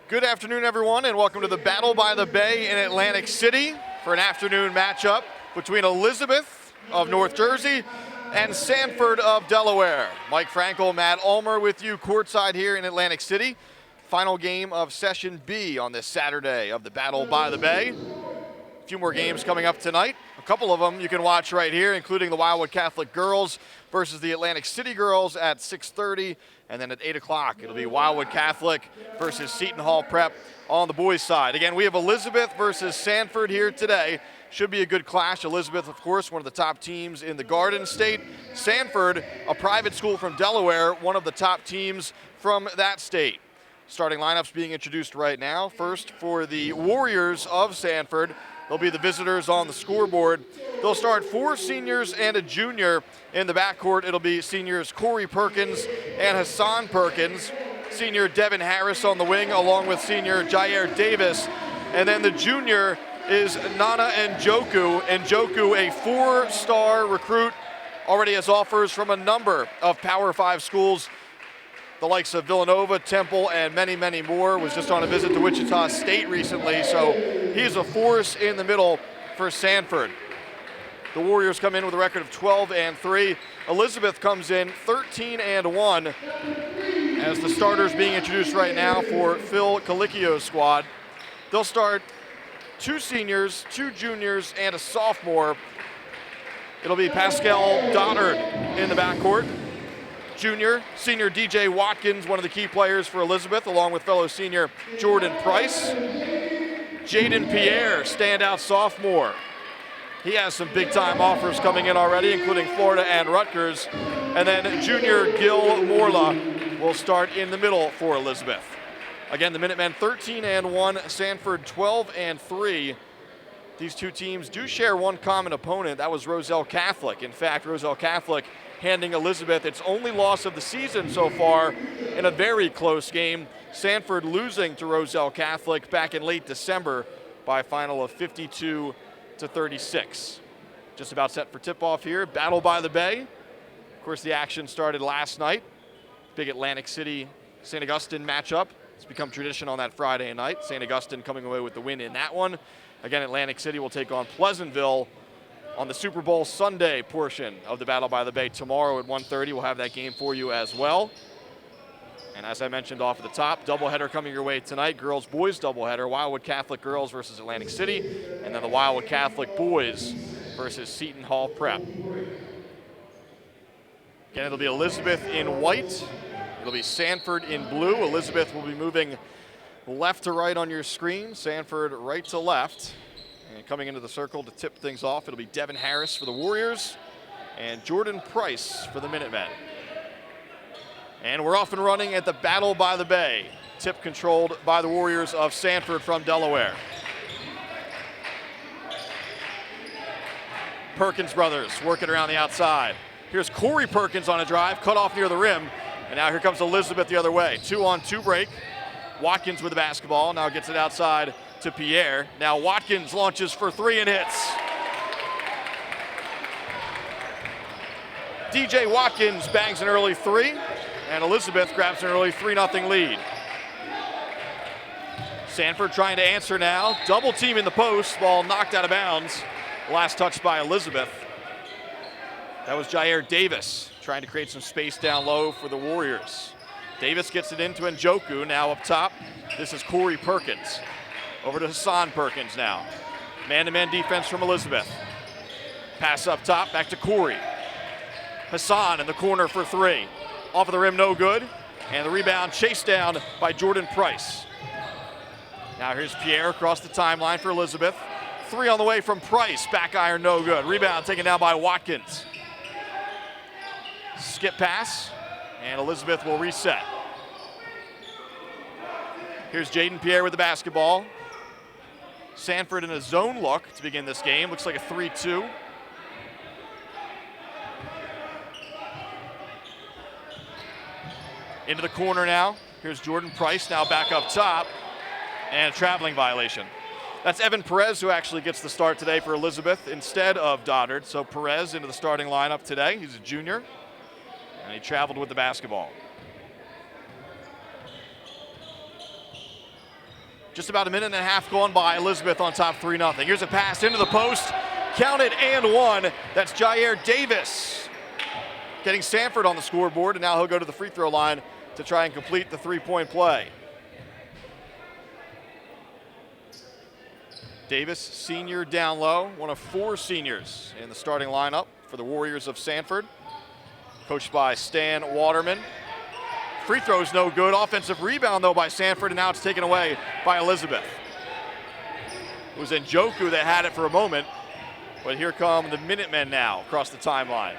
Good afternoon, everyone, and welcome to the Battle by the Bay in Atlantic City for an afternoon matchup between Elizabeth of North Jersey and Sanford of Delaware. Mike Frankel, Matt Ulmer with you courtside here in Atlantic City. Final game of Session B on this Saturday of the Battle by the Bay. A few more games coming up tonight. A couple of them you can watch right here, including the Wildwood Catholic girls versus the Atlantic City girls at 6:30. And then at 8 o'clock, it'll be Wildwood Catholic versus Seton Hall Prep on the boys' side. Again, we have Elizabeth versus Sanford here today. Should be a good clash. Elizabeth, of course, one of the top teams in the Garden State. Sanford, a private school from Delaware, one of the top teams from that state. Starting lineups being introduced right now. First, for the Warriors of Sanford, they'll be the visitors on the scoreboard. They'll start 4 seniors and a junior in the backcourt. It'll be seniors Corey Perkins and Hassan Perkins. Senior Devin Harris on the wing, along with senior Jair Davis. And then the junior is Nana Njoku. Njoku, a 4-star recruit, already has offers from a number of Power 5 schools, the likes of Villanova, Temple, and many, many more. Was just on a visit to Wichita State recently, so he's a force in the middle for Sanford. The Warriors come in with a record of 12-3. Elizabeth comes in 13-1 as the starters being introduced right now for Phil Calicchio's squad. They'll start 2 seniors, 2 juniors, and a sophomore. It'll be Pascal Doddard in the backcourt. Junior, senior DJ Watkins, one of the key players for Elizabeth, along with fellow senior Jordan Price. Jaden Pierre, standout sophomore. He has some big-time offers coming in already, including Florida and Rutgers. And then junior Gil Morla will start in the middle for Elizabeth. Again, the Minutemen 13-1, Sanford 12-3. These two teams do share one common opponent. That was Roselle Catholic. In fact, Roselle Catholic handing Elizabeth its only loss of the season so far in a very close game. Sanford losing to Roselle Catholic back in late December by a final of 52-36. Just about set for tip-off here. Battle by the Bay. Of course, the action started last night. Big Atlantic City St. Augustine matchup. It's become tradition on that Friday night. St. Augustine coming away with the win in that one. Again, Atlantic City will take on Pleasantville on the Super Bowl Sunday portion of the Battle by the Bay tomorrow at 1:30. We'll have that game for you as well. And as I mentioned off at the top, doubleheader coming your way tonight. Girls-boys doubleheader. Wildwood Catholic girls versus Atlantic City. And then the Wildwood Catholic boys versus Seton Hall Prep. Again, it'll be Elizabeth in white. It'll be Sanford in blue. Elizabeth will be moving left to right on your screen. Sanford right to left. And coming into the circle to tip things off, it'll be Devin Harris for the Warriors and Jordan Price for the Minutemen. And we're off and running at the Battle by the Bay, tip controlled by the Warriors of Sanford from Delaware. Perkins brothers working around the outside. Here's Corey Perkins on a drive, cut off near the rim. And now here comes Elizabeth the other way. 2-on-2 break. Watkins with the basketball, now gets it outside to Pierre. Now Watkins launches for 3 and hits. DJ Watkins bangs an early 3, and Elizabeth grabs an early 3-0 lead. Sanford trying to answer now. Double team in the post, ball knocked out of bounds. Last touch by Elizabeth. That was Jair Davis trying to create some space down low for the Warriors. Davis gets it into Njoku, now up top. This is Corey Perkins. Over to Hassan Perkins now. Man-to-man defense from Elizabeth. Pass up top, back to Corey. Hassan in the corner for 3. Off of the rim, no good. And the rebound chased down by Jordan Price. Now here's Pierre across the timeline for Elizabeth. 3 on the way from Price, back iron, no good. Rebound taken down by Watkins. Skip pass. And Elizabeth will reset. Here's Jaden Pierre with the basketball. Sanford in a zone look to begin this game. Looks like a 3-2. Into the corner now. Here's Jordan Price now back up top. And a traveling violation. That's Evan Perez who actually gets the start today for Elizabeth instead of Doddard. So Perez into the starting lineup today. He's a junior. And he traveled with the basketball. Just about a minute and a half gone by. Elizabeth on top 3-0. Here's a pass into the post. Counted and one. That's Jair Davis getting Sanford on the scoreboard, and now he'll go to the free throw line to try and complete the 3-point play. Davis, senior down low, one of 4 seniors in the starting lineup for the Warriors of Sanford, coached by Stan Waterman. Free throw's no good. Offensive rebound, though, by Sanford, and now it's taken away by Elizabeth. It was Njoku that had it for a moment, but here come the Minutemen now across the timeline.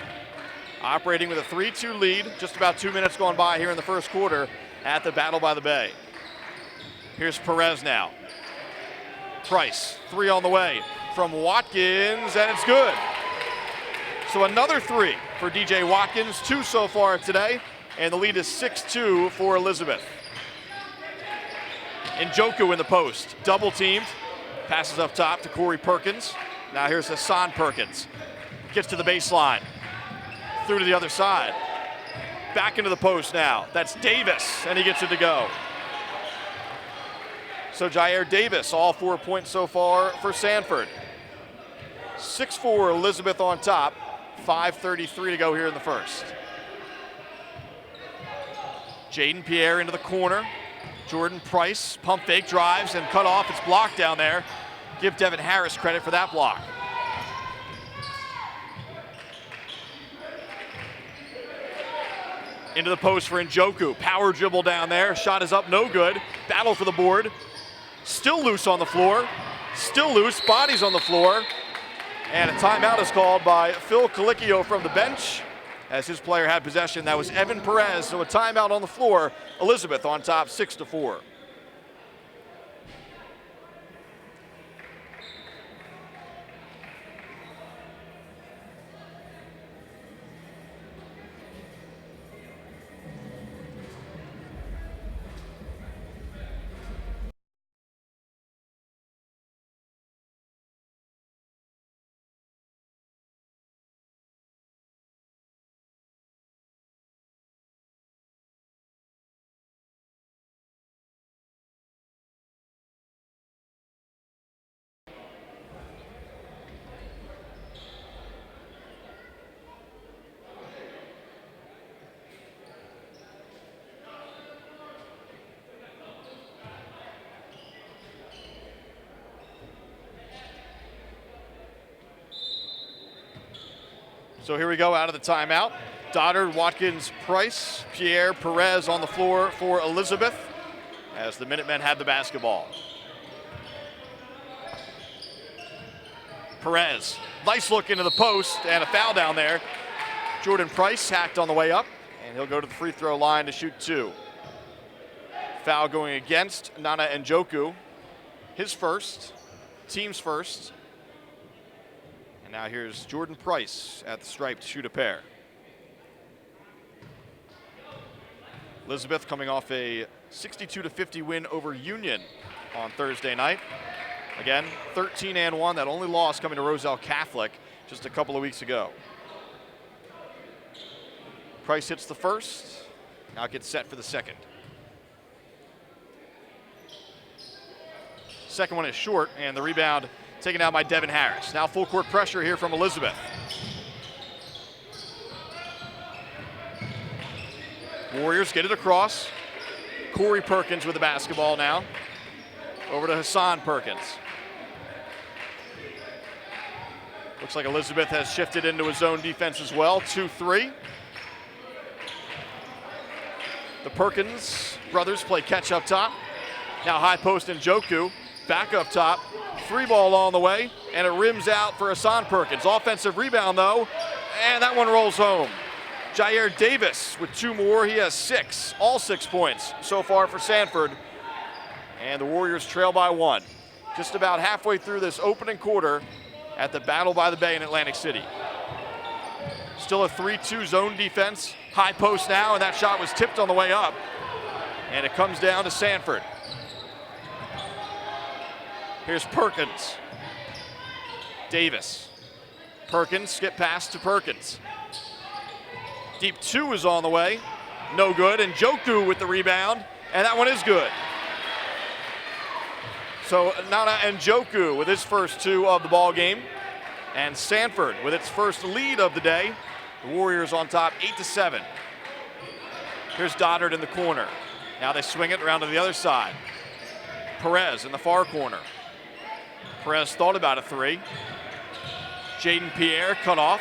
Operating with a 3-2 lead, just about 2 minutes gone by here in the first quarter at the Battle by the Bay. Here's Perez now. Price, 3 on the way from Watkins, and it's good. So another 3 for DJ Watkins, 2 so far today, and the lead is 6-2 for Elizabeth. Njoku in the post, double teamed, passes up top to Corey Perkins. Now here's Hassan Perkins, gets to the baseline, through to the other side. Back into the post now, that's Davis, and he gets it to go. So Jair Davis, all 4 points so far for Sanford. 6-4 Elizabeth on top, 5:33 to go here in the first. Jaden Pierre into the corner. Jordan Price, pump fake, drives and cut off. It's blocked down there. Give Devin Harris credit for that block. Into the post for Njoku. Power dribble down there. Shot is up, no good. Battle for the board. Still loose on the floor. Still loose, bodies on the floor. And a timeout is called by Phil Colicchio from the bench as his player had possession. That was Evan Perez, so a timeout on the floor. Elizabeth on top, 6-4. So here we go out of the timeout. Doddard, Watkins, Price, Pierre, Perez on the floor for Elizabeth as the Minutemen had the basketball. Perez, nice look into the post and a foul down there. Jordan Price hacked on the way up, and he'll go to the free throw line to shoot 2. Foul going against Nana Njoku, his first, team's first. And now here's Jordan Price at the stripe to shoot a pair. Elizabeth coming off a 62-50 win over Union on Thursday night. Again, 13-1, that only loss coming to Roselle Catholic just a couple of weeks ago. Price hits the first, now gets set for the second. Second one is short, and the rebound taken out by Devin Harris. Now full court pressure here from Elizabeth. Warriors get it across. Corey Perkins with the basketball now. Over to Hassan Perkins. Looks like Elizabeth has shifted into a zone defense as well. 2-3. The Perkins brothers play catch up top. Now high post Njoku. Back up top. 3-ball on the way, and it rims out for Hassan Perkins. Offensive rebound, though, and that one rolls home. Jair Davis with 2 more. He has 6, all 6 points so far for Sanford. And the Warriors trail by 1. Just about halfway through this opening quarter at the Battle by the Bay in Atlantic City. Still a 3-2 zone defense. High post now, and that shot was tipped on the way up. And it comes down to Sanford. Here's Perkins. Davis. Perkins, skip pass to Perkins. Deep 2 is on the way. No good. And Njoku with the rebound. And that one is good. So Nana Njoku with his first 2 of the ball game, and Sanford with its first lead of the day. The Warriors on top 8-7. Here's Doddard in the corner. Now they swing it around to the other side. Perez in the far corner. Perez thought about a 3. Jaden Pierre cut off.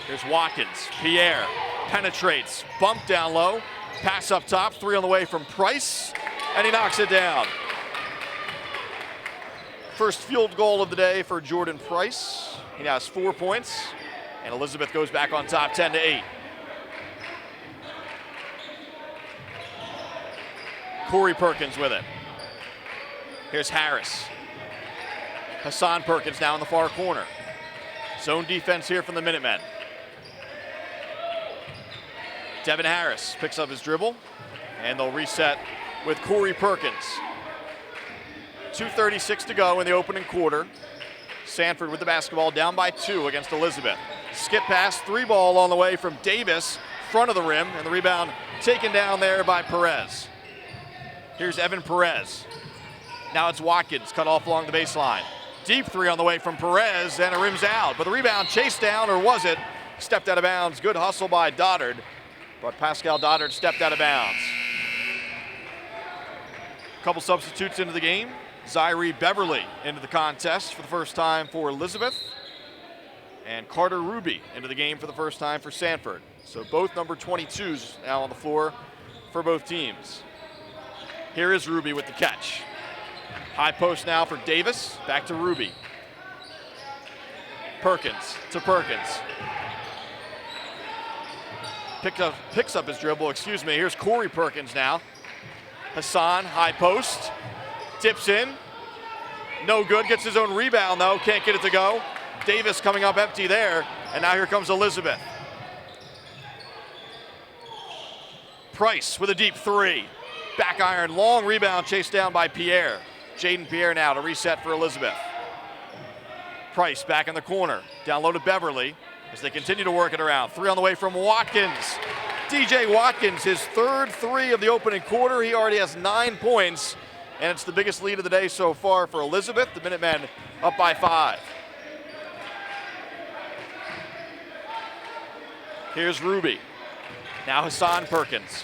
Here's Watkins. Pierre penetrates, bump down low, pass up top, 3 on the way from Price, and he knocks it down. First field goal of the day for Jordan Price. He now has 4 points, and Elizabeth goes back on top 10-8. Corey Perkins with it. Here's Harris. Hassan Perkins now in the far corner. Zone defense here from the Minutemen. Devin Harris picks up his dribble, and they'll reset with Corey Perkins. 2:36 to go in the opening quarter. Sanford with the basketball, down by 2 against Elizabeth. Skip pass, 3-ball on the way from Davis, front of the rim, and the rebound taken down there by Perez. Here's Evan Perez. Now it's Watkins, cut off along the baseline. Deep 3 on the way from Perez, and it rims out. But the rebound chased down, or was it? Stepped out of bounds. Good hustle by Doddard, but Pascal Doddard stepped out of bounds. A couple substitutes into the game. Zyree Beverly into the contest for the first time for Elizabeth. And Carter Ruby into the game for the first time for Sanford. So both number 22s now on the floor for both teams. Here is Ruby with the catch. High post now for Davis, back to Ruby. Perkins to Perkins. Picks up his dribble, excuse me. Here's Corey Perkins now. Hassan, high post, dips in. No good, gets his own rebound though, can't get it to go. Davis coming up empty there, and now here comes Elizabeth. Price with a deep 3. Back iron, long rebound chased down by Pierre. Jaden Pierre now to reset for Elizabeth. Price back in the corner, down low to Beverly as they continue to work it around. 3 on the way from Watkins. DJ Watkins, his 3rd 3 of the opening quarter. He already has 9 points, and it's the biggest lead of the day so far for Elizabeth. The Minutemen up by 5. Here's Ruby. Now Hassan Perkins.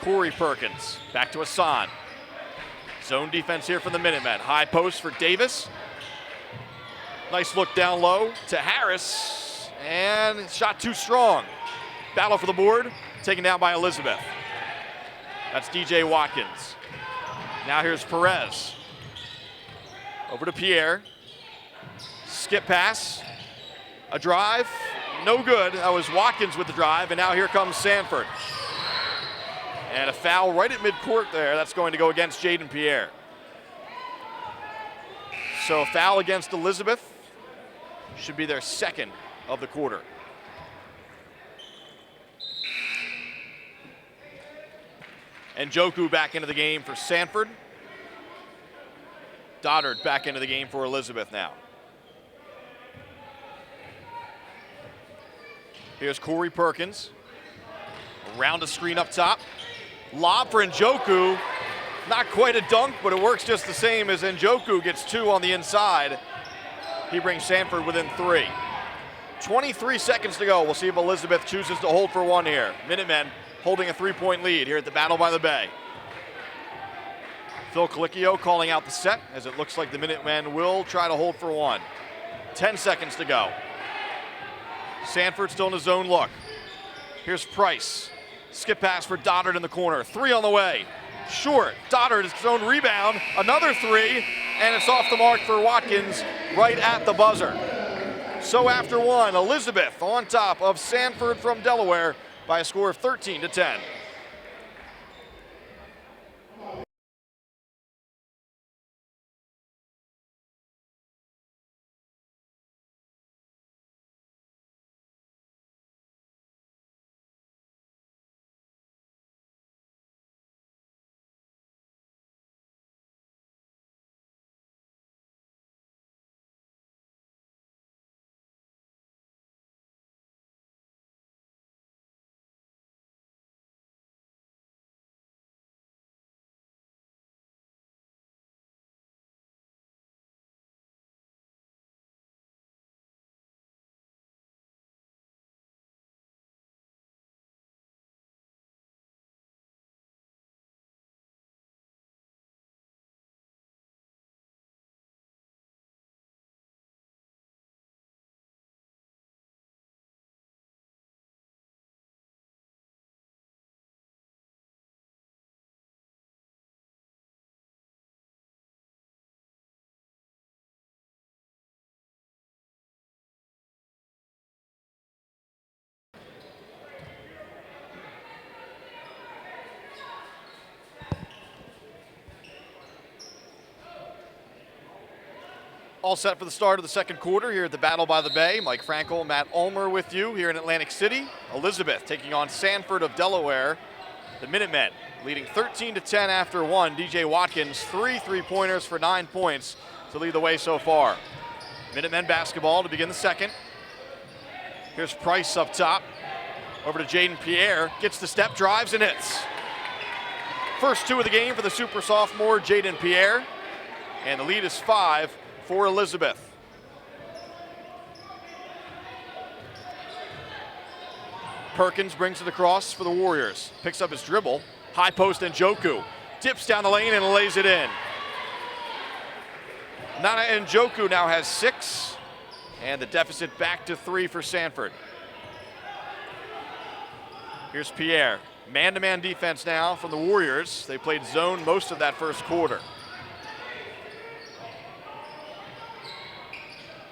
Corey Perkins, back to Hassan. Zone defense here from the Minutemen. High post for Davis. Nice look down low to Harris, and shot too strong. Battle for the board, taken down by Elizabeth. That's DJ Watkins. Now here's Perez. Over to Pierre. Skip pass, a drive, no good. That was Watkins with the drive, and now here comes Sanford. And a foul right at midcourt there. That's going to go against Jaden Pierre. So a foul against Elizabeth. Should be their 2nd of the quarter. And Njoku back into the game for Sanford. Doddard back into the game for Elizabeth now. Here's Corey Perkins. Around a screen up top. Lob for Njoku. Not quite a dunk, but it works just the same as Njoku gets 2 on the inside. He brings Sanford within 3. 23 seconds to go. We'll see if Elizabeth chooses to hold for 1 here. Minutemen holding a 3-point lead here at the Battle by the Bay. Phil Colicchio calling out the set as it looks like the Minutemen will try to hold for 1. 10 seconds to go. Sanford still in a zone look. Here's Price. Skip pass for Doddard in the corner. 3 on the way. Short. Doddard is his own rebound. Another 3, and it's off the mark for Watkins right at the buzzer. So after 1, Elizabeth on top of Sanford from Delaware by a score of 13-10. All set for the start of the second quarter here at the Battle by the Bay. Mike Frankel, Matt Ulmer with you here in Atlantic City. Elizabeth taking on Sanford of Delaware. The Minutemen leading 13-10 after one. DJ Watkins, 3 3-pointers for 9 points to lead the way so far. Minutemen basketball to begin the second. Here's Price up top. Over to Jaden Pierre. Gets the step, drives, and hits. First 2 of the game for the super sophomore, Jaden Pierre. And the lead is 5 for Elizabeth. Perkins brings it across for the Warriors. Picks up his dribble. High post and Njoku. Dips down the lane and lays it in. Nana Njoku now has 6. And the deficit back to 3 for Sanford. Here's Pierre. Man-to-man defense now from the Warriors. They played zone most of that first quarter.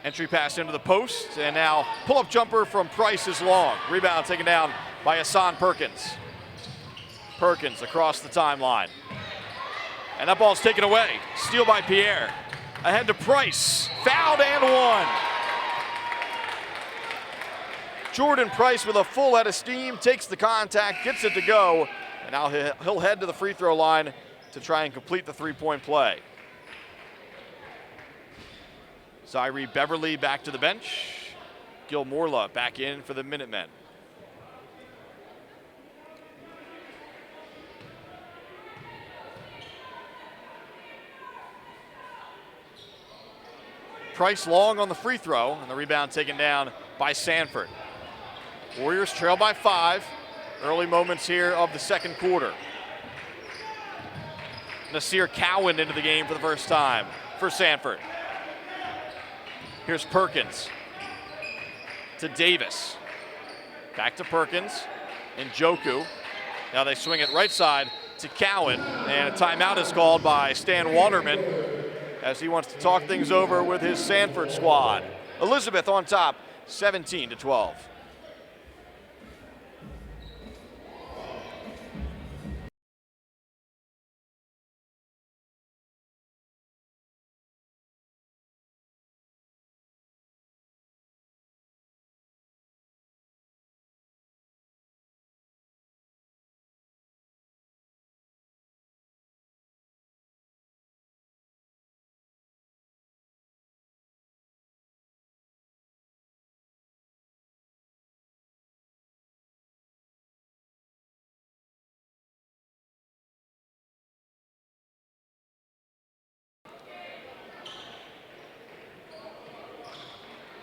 Entry pass into the post, and now pull-up jumper from Price is long. Rebound taken down by Hassan Perkins. Perkins across the timeline. And that ball's taken away. Steal by Pierre. Ahead to Price. Fouled and one. Jordan Price with a full head of steam, takes the contact, gets it to go, and now he'll head to the free throw line to try and complete the 3-point play. Zaire Beverly back to the bench. Gil Morla back in for the Minutemen. Price long on the free throw, and the rebound taken down by Sanford. Warriors trail by 5. Early moments here of the second quarter. Nasir Cowan into the game for the first time for Sanford. Here's Perkins to Davis. Back to Perkins and Njoku. Now they swing it right side to Cowan, and a timeout is called by Stan Waterman as he wants to talk things over with his Sanford squad. Elizabeth on top, 17-12.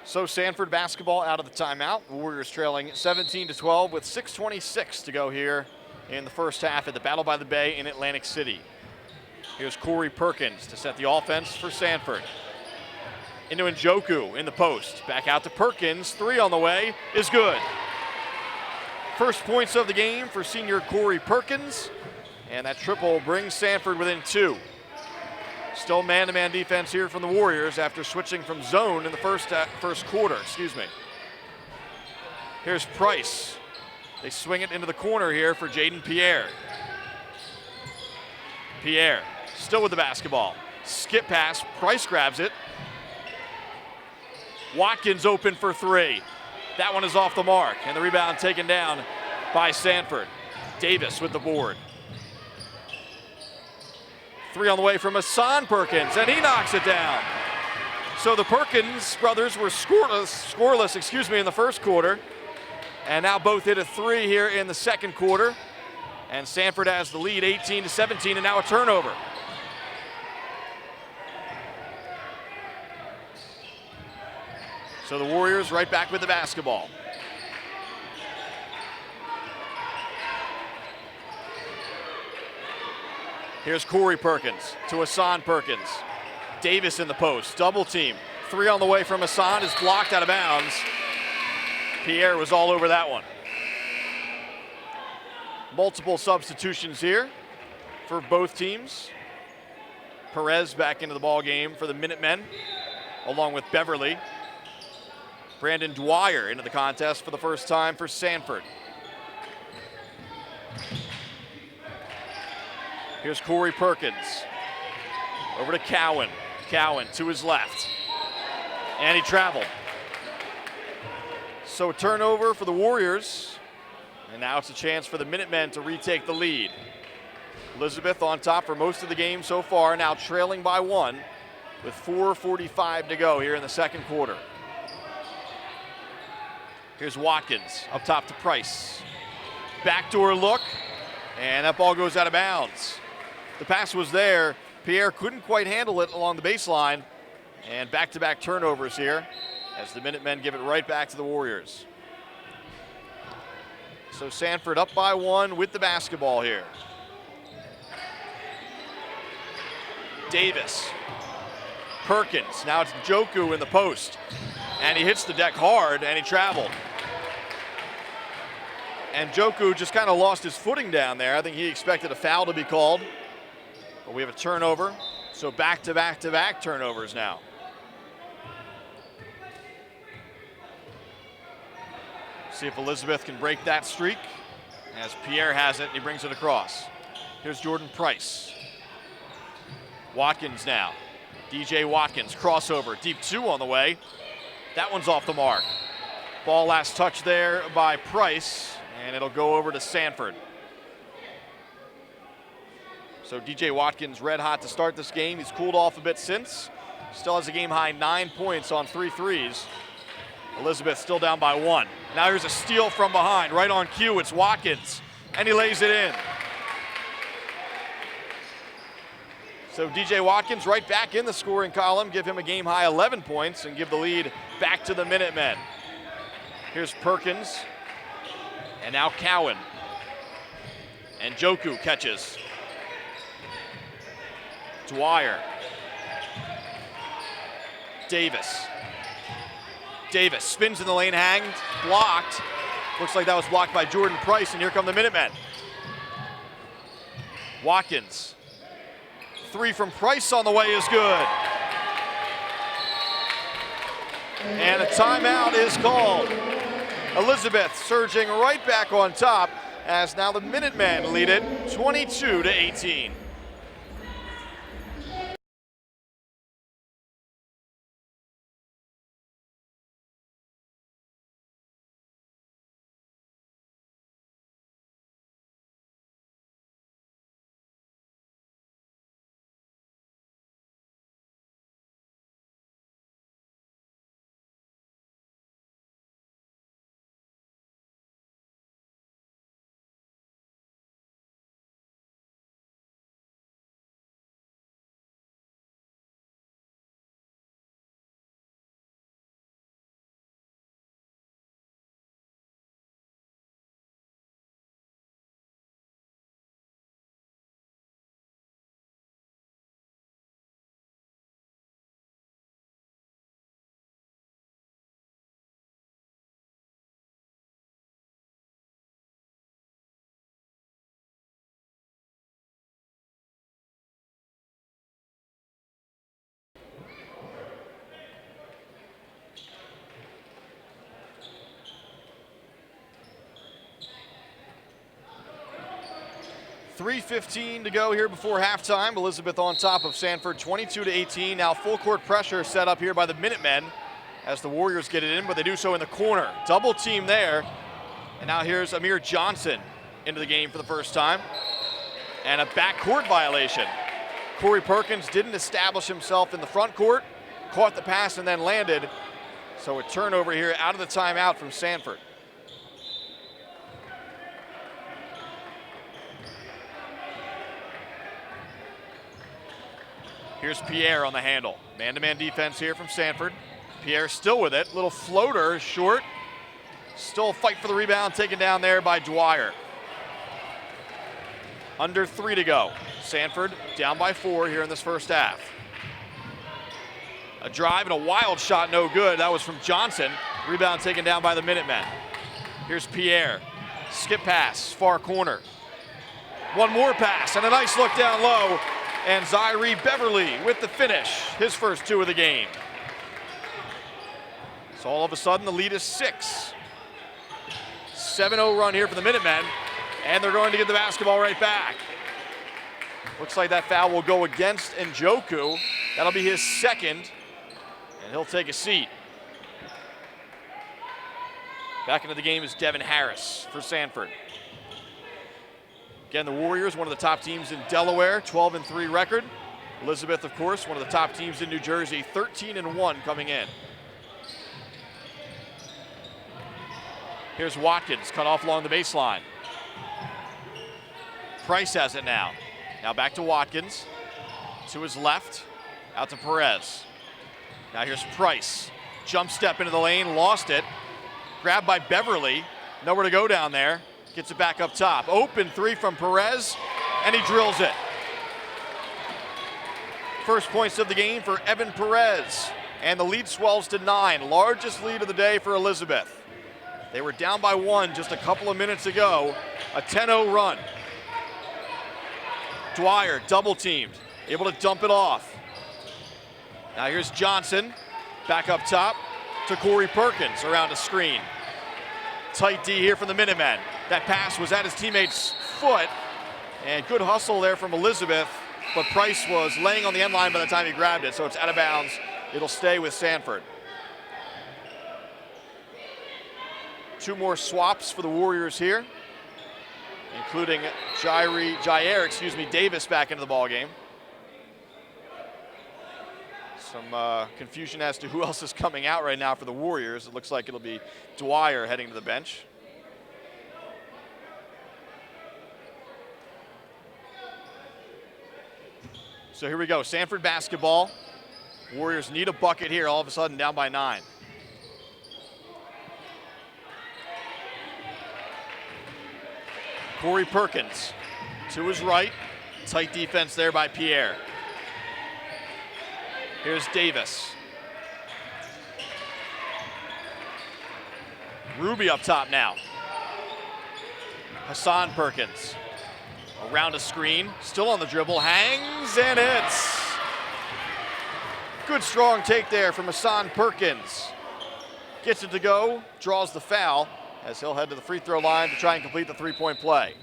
So Sanford basketball out of the timeout. Warriors trailing 17-12 with 6:26 to go here in the first half at the Battle by the Bay in Atlantic City. Here's Corey Perkins to set the offense for Sanford. Into Njoku in the post. Back out to Perkins. 3 on the way is good. First points of the game for senior Corey Perkins. And that triple brings Sanford within 2. Still man-to-man defense here from the Warriors after switching from zone in the first quarter. Here's Price. They swing it into the corner here for Jaden Pierre. Pierre still with the basketball. Skip pass. Price grabs it. Watkins open for 3. That one is off the mark, and the rebound taken down by Sanford. Davis with the board. 3 on the way from Hassan Perkins, and he knocks it down. So the Perkins brothers were scoreless in the first quarter, and now both hit a 3 here in the second quarter. And Sanford has the lead 18-17, and now a turnover. So the Warriors right back with the basketball. Here's Corey Perkins to Hassan Perkins. Davis in the post, double team. 3 on the way from Hassan is blocked out of bounds. Pierre was all over that one. Multiple substitutions here for both teams. Perez back into the ball game for the Minutemen, along with Beverly. Brandon Dwyer into the contest for the first time for Sanford. Here's Corey Perkins. Over to Cowan. Cowan to his left. And he traveled. So turnover for the Warriors. And now it's a chance for the Minutemen to retake the lead. Elizabeth on top for most of the game so far, now trailing by 1 with 4:45 to go here in the second quarter. Here's Watkins up top to Price. Backdoor look, and that ball goes out of bounds. The pass was there. Pierre couldn't quite handle it along the baseline. And back-to-back turnovers here as the Minutemen give it right back to the Warriors. So Sanford up by 1 with the basketball here. Davis. Perkins. Now it's Joku in the post. And he hits the deck hard, and he traveled. And Joku just kind of lost his footing down there. I think he expected a foul to be called. But we have a turnover. So back-to-back-to-back turnovers now. See if Elizabeth can break that streak, as Pierre has it, and he brings it across. Here's Jordan Price. Watkins now. DJ Watkins, crossover, deep 2 on the way. That one's off the mark. Ball last touch there by Price, and it'll go over to Sanford. So DJ Watkins red hot to start this game. He's cooled off a bit since. Still has a game high 9 points on 3 threes. Elizabeth still down by 1. Now here's a steal from behind, right on cue. It's Watkins, and he lays it in. So DJ Watkins right back in the scoring column, give him a game high 11 points and give the lead back to the Minutemen. Here's Perkins, and now Cowan. And Joku catches. Dwyer. Davis. Davis spins in the lane, hanged, blocked. Looks like that was blocked by Jordan Price, and here come the Minutemen. Watkins. 3 from Price on the way is good. And a timeout is called. Elizabeth surging right back on top as now the Minutemen lead it 22-18. .3:15 to go here before halftime. Elizabeth on top of Sanford, 22-18. Now full court pressure set up here by the Minutemen as the Warriors get it in, but they do so in the corner. Double team there. And now here's Amir Johnson into the game for the first time. And a backcourt violation. Corey Perkins didn't establish himself in the front court, caught the pass and then landed. So a turnover here out of the timeout from Sanford. Here's Pierre on the handle. Man-to-man defense here from Sanford. Pierre still with it. Little floater, short. Still a fight for the rebound, taken down there by Dwyer. Under 3 to go. Sanford down by 4 here in this first half. A drive and a wild shot, no good. That was from Johnson. Rebound taken down by the Minutemen. Here's Pierre. Skip pass, far corner. One more pass and a nice look down low. And Zyree Beverly with the finish, his first 2 of the game. So all of a sudden the lead is 6. 7-0 run here for the Minutemen, and they're going to get the basketball right back. Looks like that foul will go against Njoku. That'll be his second. And And he'll take a seat. Back into the game is Devin Harris for Sanford. Again, the Warriors, one of the top teams in Delaware, 12-3 record. Elizabeth, of course, one of the top teams in New Jersey, 13-1 coming in. Here's Watkins, cut off along the baseline. Price has it now. Now back to Watkins. To his left, out to Perez. Now here's Price. Jump step into the lane, lost it. Grabbed by Beverly, nowhere to go down there. Gets it back up top. Open three from Perez, and he drills it. First points of the game for Evan Perez, and the lead swells to 9. Largest lead of the day for Elizabeth. They were down by 1 just a couple of minutes ago. A 10-0 run. Dwyer double teamed, able to dump it off. Now here's Johnson, back up top to Corey Perkins around a screen. Tight D here from the Minutemen. That pass was at his teammate's foot, and good hustle there from Elizabeth, but Price was laying on the end line by the time he grabbed it, so it's out of bounds. It'll stay with Sanford. 2 more swaps for the Warriors here, including Jair Davis back into the ball game. Some confusion as to who else is coming out right now for the Warriors. It looks like it'll be Dwyer heading to the bench. So here we go, Sanford basketball. Warriors need a bucket here, all of a sudden down by 9. Corey Perkins to his right. Tight defense there by Pierre. Here's Davis. Ruby up top now. Hassan Perkins. Around a screen, still on the dribble, hangs and hits. Good strong take there from Hassan Perkins. Gets it to go, draws the foul, as he'll head to the free throw line to try and complete the 3-point play.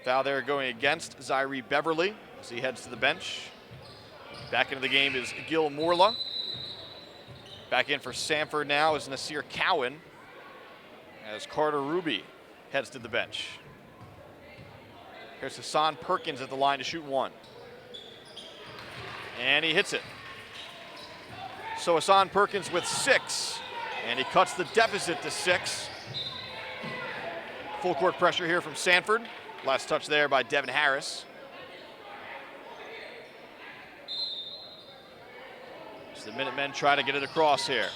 Foul there going against Zaire Beverly as he heads to the bench. Back into the game is Gil Morla. Back in for Sanford now is Nasir Cowan as Carter Ruby heads to the bench. Here's Hassan Perkins at the line to shoot 1. And he hits it. So Hassan Perkins with 6, and he cuts the deficit to 6. Full court pressure here from Sanford. Last touch there by Devin Harris. So the Minutemen try to get it across here.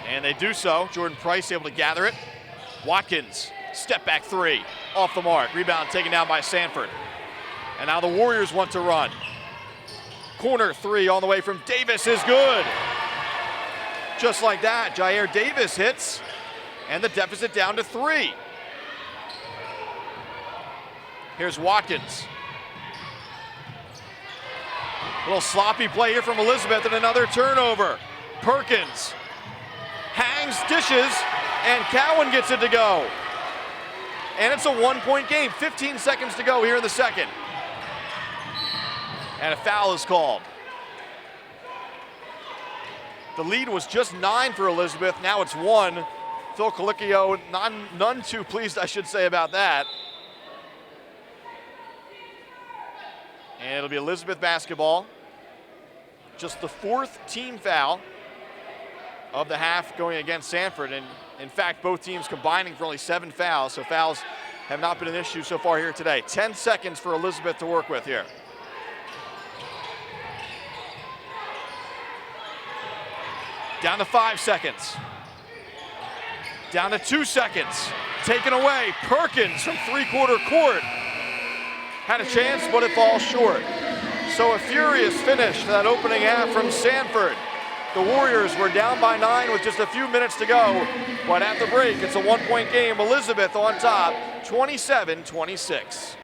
And they do so. Jordan Price able to gather it. Watkins, step back 3, off the mark. Rebound taken down by Sanford. And now the Warriors want to run. Corner 3 all the way from Davis is good. Just like that, Jair Davis hits, and the deficit down to 3. Here's Watkins. Little sloppy play here from Elizabeth and another turnover. Perkins hangs, dishes, and Cowan gets it to go. And it's a 1-point game, 15 seconds to go here in the second. And a foul is called. The lead was just 9 for Elizabeth, now it's 1. Phil Colicchio, none too pleased, I should say, about that. And it'll be Elizabeth basketball. Just the 4th team foul of the half going against Sanford. And in fact, both teams combining for only 7 fouls, so fouls have not been an issue so far here today. 10 seconds for Elizabeth to work with here. Down to 5 seconds. Down to 2 seconds. Taken away. Perkins from 3-quarter court. Had a chance, but it falls short. So a furious finish to that opening half from Sanford. The Warriors were down by 9 with just a few minutes to go. But at the break, it's a 1-point game. Elizabeth on top, 27-26.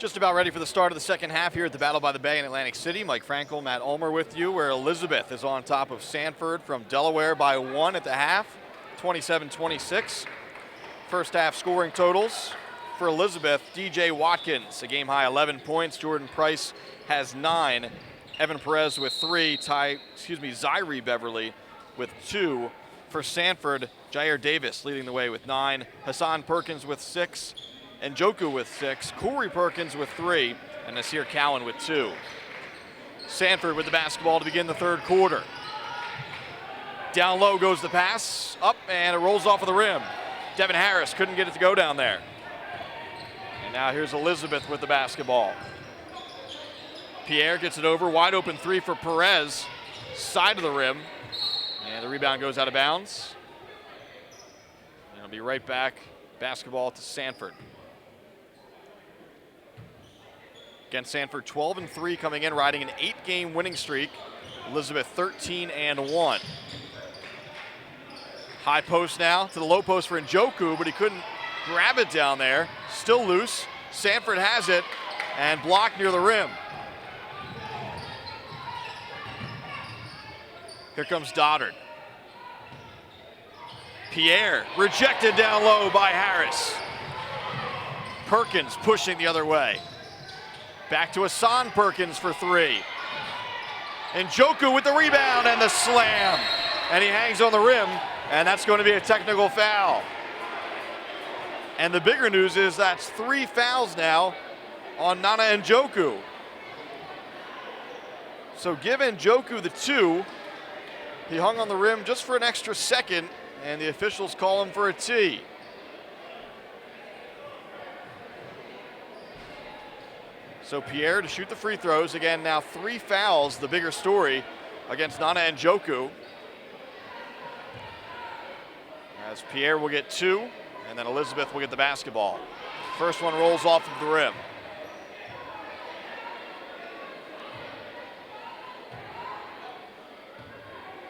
Just about ready for the start of the second half here at the Battle by the Bay in Atlantic City. Mike Frankel, Matt Ulmer with you, where Elizabeth is on top of Sanford from Delaware by 1 at the half, 27-26. First half scoring totals for Elizabeth: DJ Watkins, a game-high 11 points. Jordan Price has 9. Evan Perez with 3. Zyrie Beverly with 2. For Sanford, Jair Davis leading the way with 9. Hassan Perkins with 6. And Njoku with 6, Corey Perkins with 3, and Nasir Cowan with 2. Sanford with the basketball to begin the third quarter. Down low goes the pass, up, and it rolls off of the rim. Devin Harris couldn't get it to go down there. And now here's Elizabeth with the basketball. Pierre gets it over, wide open 3 for Perez, side of the rim, and the rebound goes out of bounds. And it'll be right back, basketball to Sanford. Again, Sanford 12-3 coming in, riding an 8-game winning streak. Elizabeth 13-1. High post now to the low post for Njoku, but he couldn't grab it down there. Still loose. Sanford has it and blocked near the rim. Here comes Doddard. Pierre rejected down low by Harris. Perkins pushing the other way. Back to Hassan Perkins for 3. And Njoku with the rebound and the slam. And he hangs on the rim, and that's going to be a technical foul. And the bigger news is that's 3 fouls now on Nana Njoku. So give Njoku the 2. He hung on the rim just for an extra second, and the officials call him for a tee. So Pierre to shoot the free throws. Again, now 3 fouls, the bigger story, against Nana Njoku. As Pierre will get 2, and then Elizabeth will get the basketball. First one rolls off of the rim.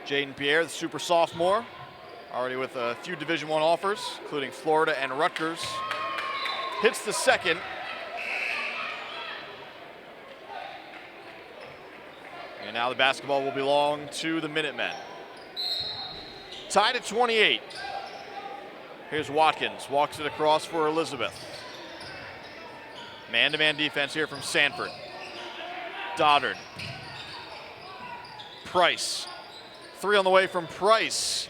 Jaden Pierre, the super sophomore, already with a few Division I offers, including Florida and Rutgers. Hits the second. And now the basketball will belong to the Minutemen. Tied at 28. Here's Watkins, walks it across for Elizabeth. Man-to-man defense here from Sanford. Doddard. Price. 3 on the way from Price.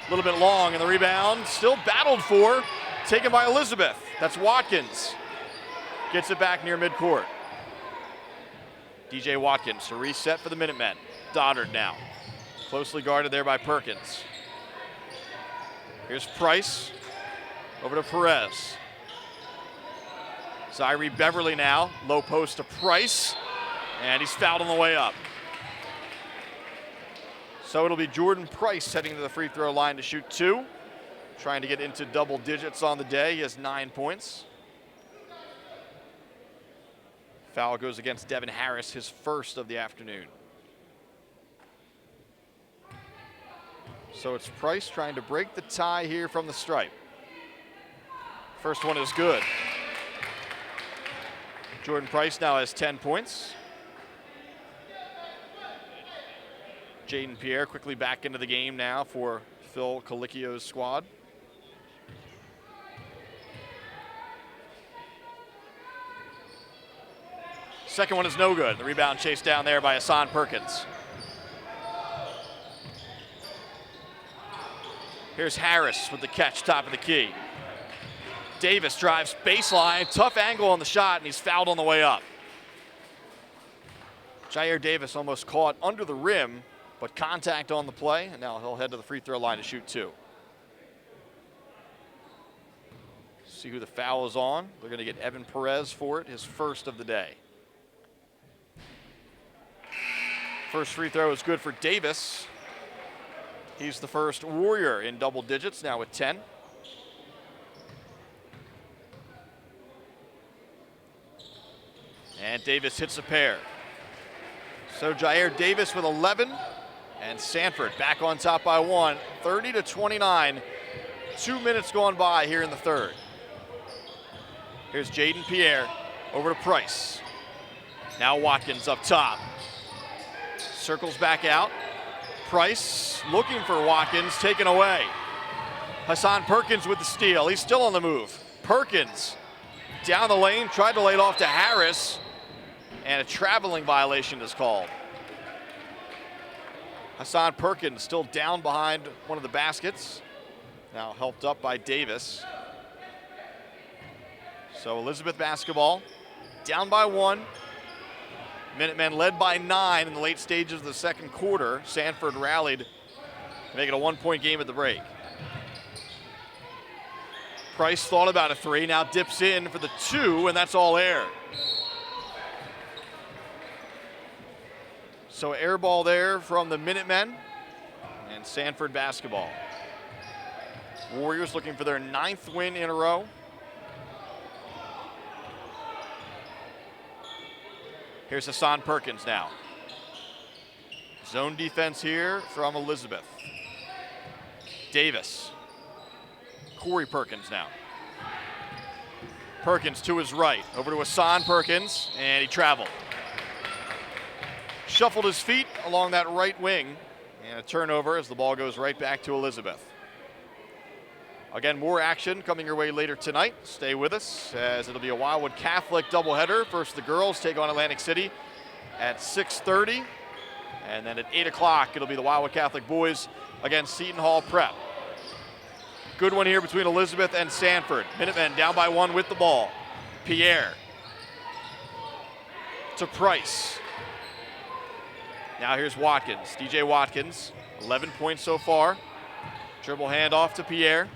A little bit long, and the rebound still battled for, taken by Elizabeth. That's Watkins. Gets it back near midcourt. DJ Watkins to reset for the Minutemen. Doddard now. Closely guarded there by Perkins. Here's Price. Over to Perez. Zyrie Beverly now. Low post to Price. And he's fouled on the way up. So it'll be Jordan Price heading to the free throw line to shoot 2. Trying to get into double digits on the day. He has 9 points. Foul goes against Devin Harris, his first of the afternoon. So it's Price trying to break the tie here from the stripe. First one is good. Jordan Price now has 10 points. Jaden Pierre quickly back into the game now for Phil Colicchio's squad. Second one is no good. The rebound chased down there by Hassan Perkins. Here's Harris with the catch, top of the key. Davis drives baseline, tough angle on the shot, and he's fouled on the way up. Jair Davis almost caught under the rim, but contact on the play, and now he'll head to the free throw line to shoot 2. See who the foul is on. They're going to get Evan Perez for it, his first of the day. First free throw is good for Davis. He's the first Warrior in double digits, now with 10. And Davis hits a pair. So Jair Davis with 11, and Sanford back on top by 1, 30-29. 2 minutes gone by here in the third. Here's Jaden Pierre. Over to Price. Now Watkins up top. Circles back out. Price looking for Watkins, taken away. Hassan Perkins with the steal. He's still on the move. Perkins down the lane, tried to lay it off to Harris, and a traveling violation is called. Hassan Perkins still down behind one of the baskets. Now helped up by Davis. So Elizabeth basketball, down by 1. Minutemen led by 9 in the late stages of the second quarter. Sanford rallied to make it a 1-point game at the break. Price thought about a 3, now dips in for the 2, and that's all air. So air ball there from the Minutemen, and Sanford basketball. Warriors looking for their 9th win in a row. Here's Hassan Perkins now. Zone defense here from Elizabeth. Davis. Corey Perkins now. Perkins to his right, over to Hassan Perkins, and he traveled. Shuffled his feet along that right wing, and a turnover as the ball goes right back to Elizabeth. Again, more action coming your way later tonight. Stay with us as it'll be a Wildwood Catholic doubleheader. First, the girls take on Atlantic City at 6:30, and then at 8 o'clock, it'll be the Wildwood Catholic boys against Seton Hall Prep. Good one here between Elizabeth and Sanford. Minutemen down by 1 with the ball. Pierre to Price. Now here's Watkins, DJ Watkins, 11 points so far. Dribble handoff to Pierre.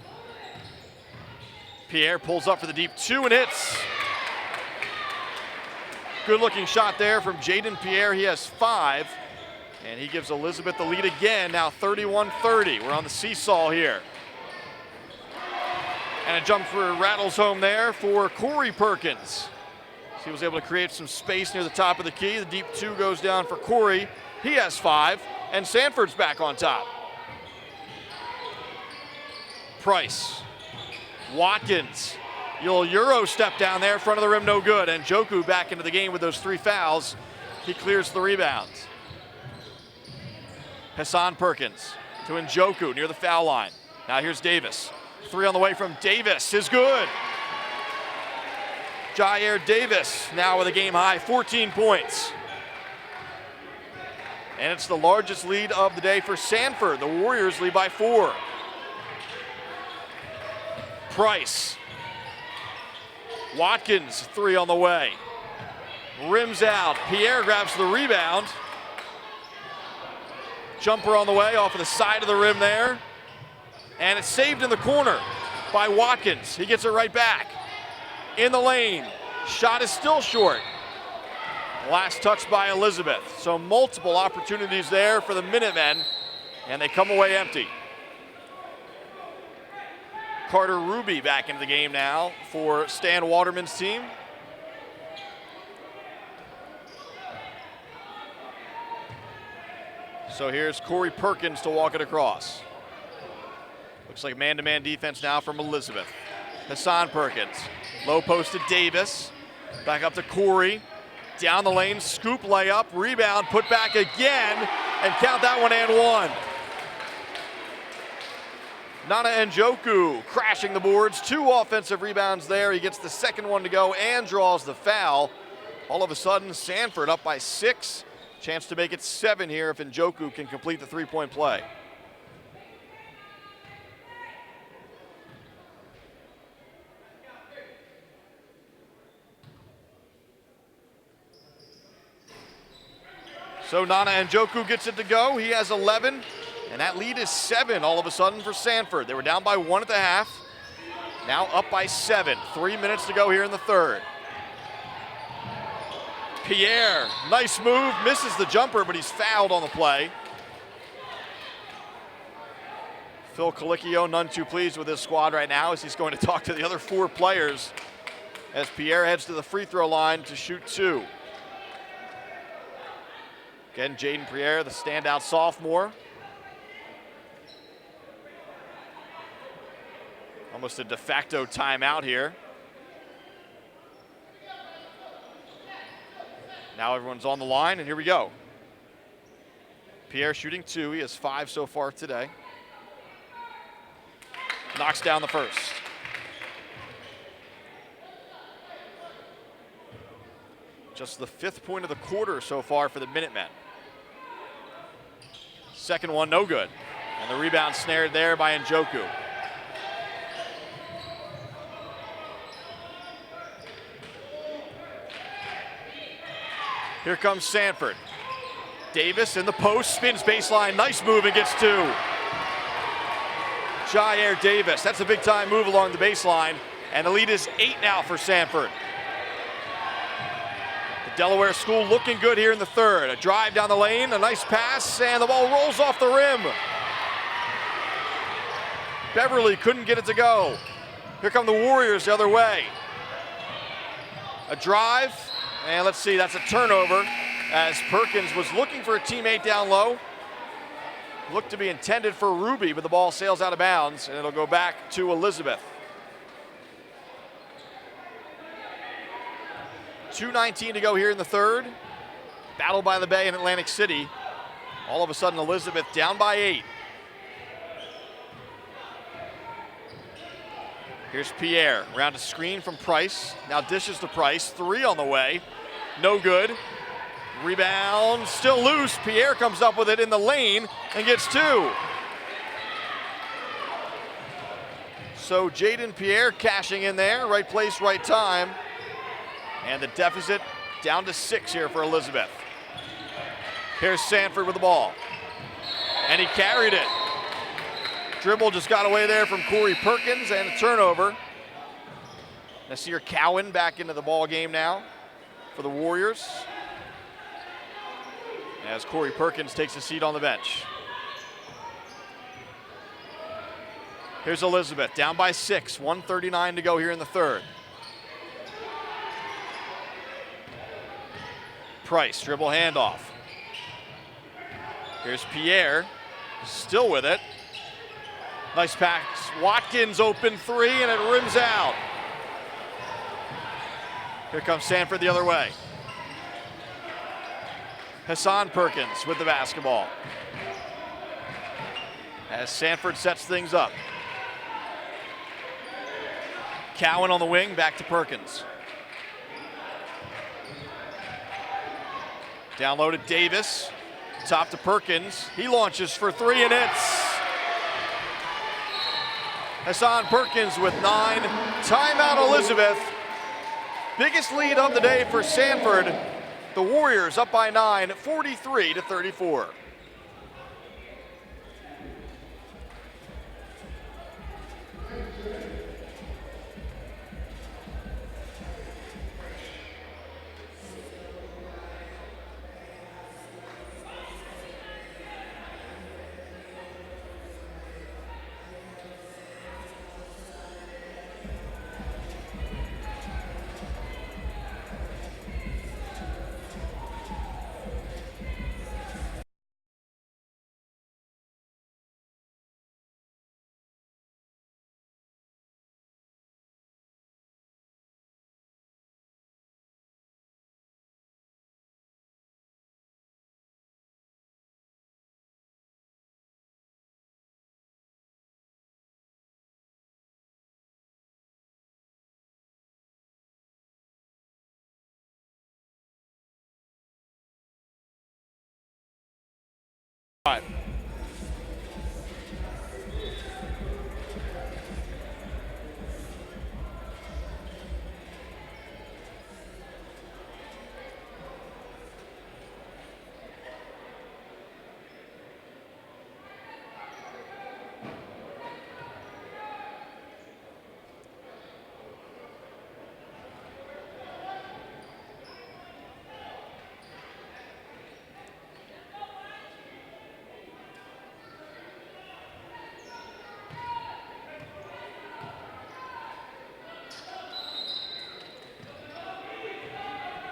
Pierre pulls up for the deep 2 and hits. Good looking shot there from Jaden Pierre. He has 5, and he gives Elizabeth the lead again, now 31-30. We're on the seesaw here. And a jumper rattles home there for Corey Perkins. So he was able to create some space near the top of the key. The deep 2 goes down for Corey. He has 5, and Sanford's back on top. Price. Watkins. You'll Euro step down there, front of the rim, no good. And Njoku back into the game with those 3 fouls. He clears the rebounds. Hassan Perkins to Njoku near the foul line. Now here's Davis. 3 on the way from Davis is good. Jair Davis now with a game high 14 points. And it's the largest lead of the day for Sanford. The Warriors lead by 4. Price. Watkins, 3 on the way. Rims out. Pierre grabs the rebound. Jumper on the way off of the side of the rim there. And it's saved in the corner by Watkins. He gets it right back. In the lane. Shot is still short. Last touch by Elizabeth. So multiple opportunities there for the Minutemen, and they come away empty. Carter Ruby back into the game now for Stan Waterman's team. So here's Corey Perkins to walk it across. Looks like man-to-man defense now from Elizabeth. Hassan Perkins, low post to Davis, back up to Corey, down the lane, scoop layup, rebound, put back again, and count that one and 1. Nana Njoku crashing the boards, 2 offensive rebounds there. He gets the second one to go and draws the foul. All of a sudden, Sanford up by 6. Chance to make it 7 here if Njoku can complete the 3-point play. So Nana Njoku gets it to go. He has 11, and that lead is 7 all of a sudden for Sanford. They were down by 1 at the half, now up by 7. 3 minutes to go here in the third. Pierre, nice move, misses the jumper, but he's fouled on the play. Phil Colicchio, none too pleased with his squad right now as he's going to talk to the other 4 players as Pierre heads to the free throw line to shoot 2. Again, Jaden Pierre, the standout sophomore. Almost a de facto timeout here. Now everyone's on the line, and here we go. Pierre shooting 2. He has 5 so far today. Knocks down the first. Just the 5th point of the quarter so far for the Minutemen. Second one, no good. And the rebound snared there by Njoku. Here comes Sanford. Davis in the post, spins baseline, nice move and gets 2. Jair Davis, that's a big time move along the baseline. And the lead is 8 now for Sanford. The Delaware school looking good here in the third. A drive down the lane, a nice pass, and the ball rolls off the rim. Beverly couldn't get it to go. Here come the Warriors the other way. A drive, and let's see, that's a turnover as Perkins was looking for a teammate down low. Looked to be intended for Ruby, but the ball sails out of bounds, and it'll go back to Elizabeth. 2:19 to go here in the third. Battle by the Bay in Atlantic City. All of a sudden, Elizabeth down by 8. Here's Pierre, around a screen from Price. Now dishes to Price, 3 on the way. No good. Rebound, still loose. Pierre comes up with it in the lane and gets 2. So Jaden Pierre cashing in there, right place, right time. And the deficit down to 6 here for Elizabeth. Here's Sanford with the ball. And he carried it. Dribble just got away there from Corey Perkins and a turnover. Nasir Cowan back into the ball game now for the Warriors, as Corey Perkins takes a seat on the bench. Here's Elizabeth, down by 6, 1:39 to go here in the third. Price, dribble handoff. Here's Pierre, still with it. Nice pass, Watkins open 3 and it rims out. Here comes Sanford the other way. Hassan Perkins with the basketball. As Sanford sets things up. Cowan on the wing, back to Perkins. Down low to Davis, top to Perkins. He launches for 3 and hits. Hassan Perkins with 9. Timeout Elizabeth. Biggest lead of the day for Sanford. The Warriors up by 9, 43-34.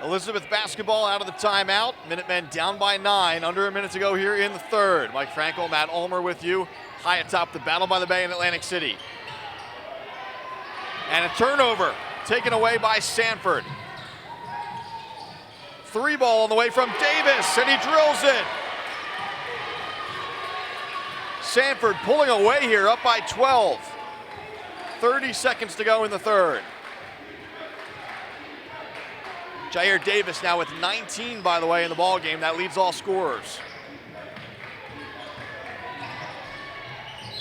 Elizabeth basketball out of the timeout. Minutemen down by 9, under a minute to go here in the third. Mike Frankel, Matt Ulmer with you, high atop the Battle by the Bay in Atlantic City. And a turnover taken away by Sanford. three ball on the way from Davis, and he drills it. Sanford pulling away here, up by 12. 30 seconds to go in the third. Jair Davis now with 19, by the way, in the ball game. That leads all scorers.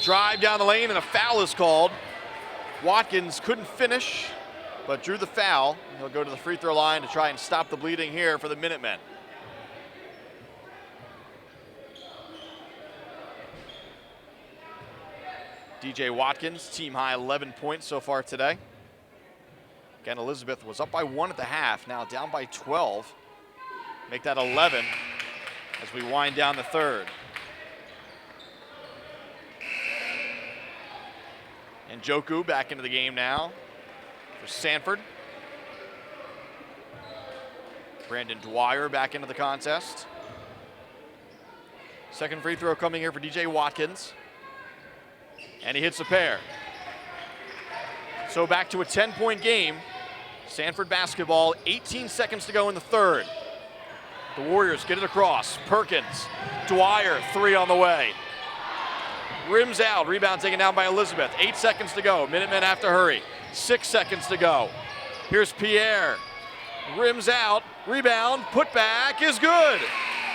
Drive down the lane, and a foul is called. Watkins couldn't finish, but drew the foul. He'll go to the free throw line to try and stop the bleeding here for the Minutemen. DJ Watkins, team high 11 points so far today. Again, Elizabeth was up by 1 at the half, now down by 12. Make that 11 as we wind down the third. And Njoku back into the game now for Sanford. Brandon Dwyer back into the contest. Second free throw coming here for DJ Watkins. And he hits a pair. So back to a 10-point game. Sanford basketball, 18 seconds to go in the third. The Warriors get it across. Perkins, Dwyer, three on the way. Rims out, rebound taken down by Elizabeth. 8 seconds to go, Minutemen have to hurry. 6 seconds to go. Here's Pierre, rims out, rebound, put back is good.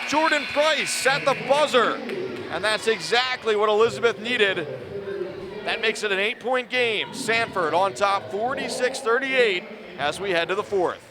Jordan Price at the buzzer. And that's exactly what Elizabeth needed. That makes it an 8-point game. Sanford on top, 46-38 as we head to the fourth.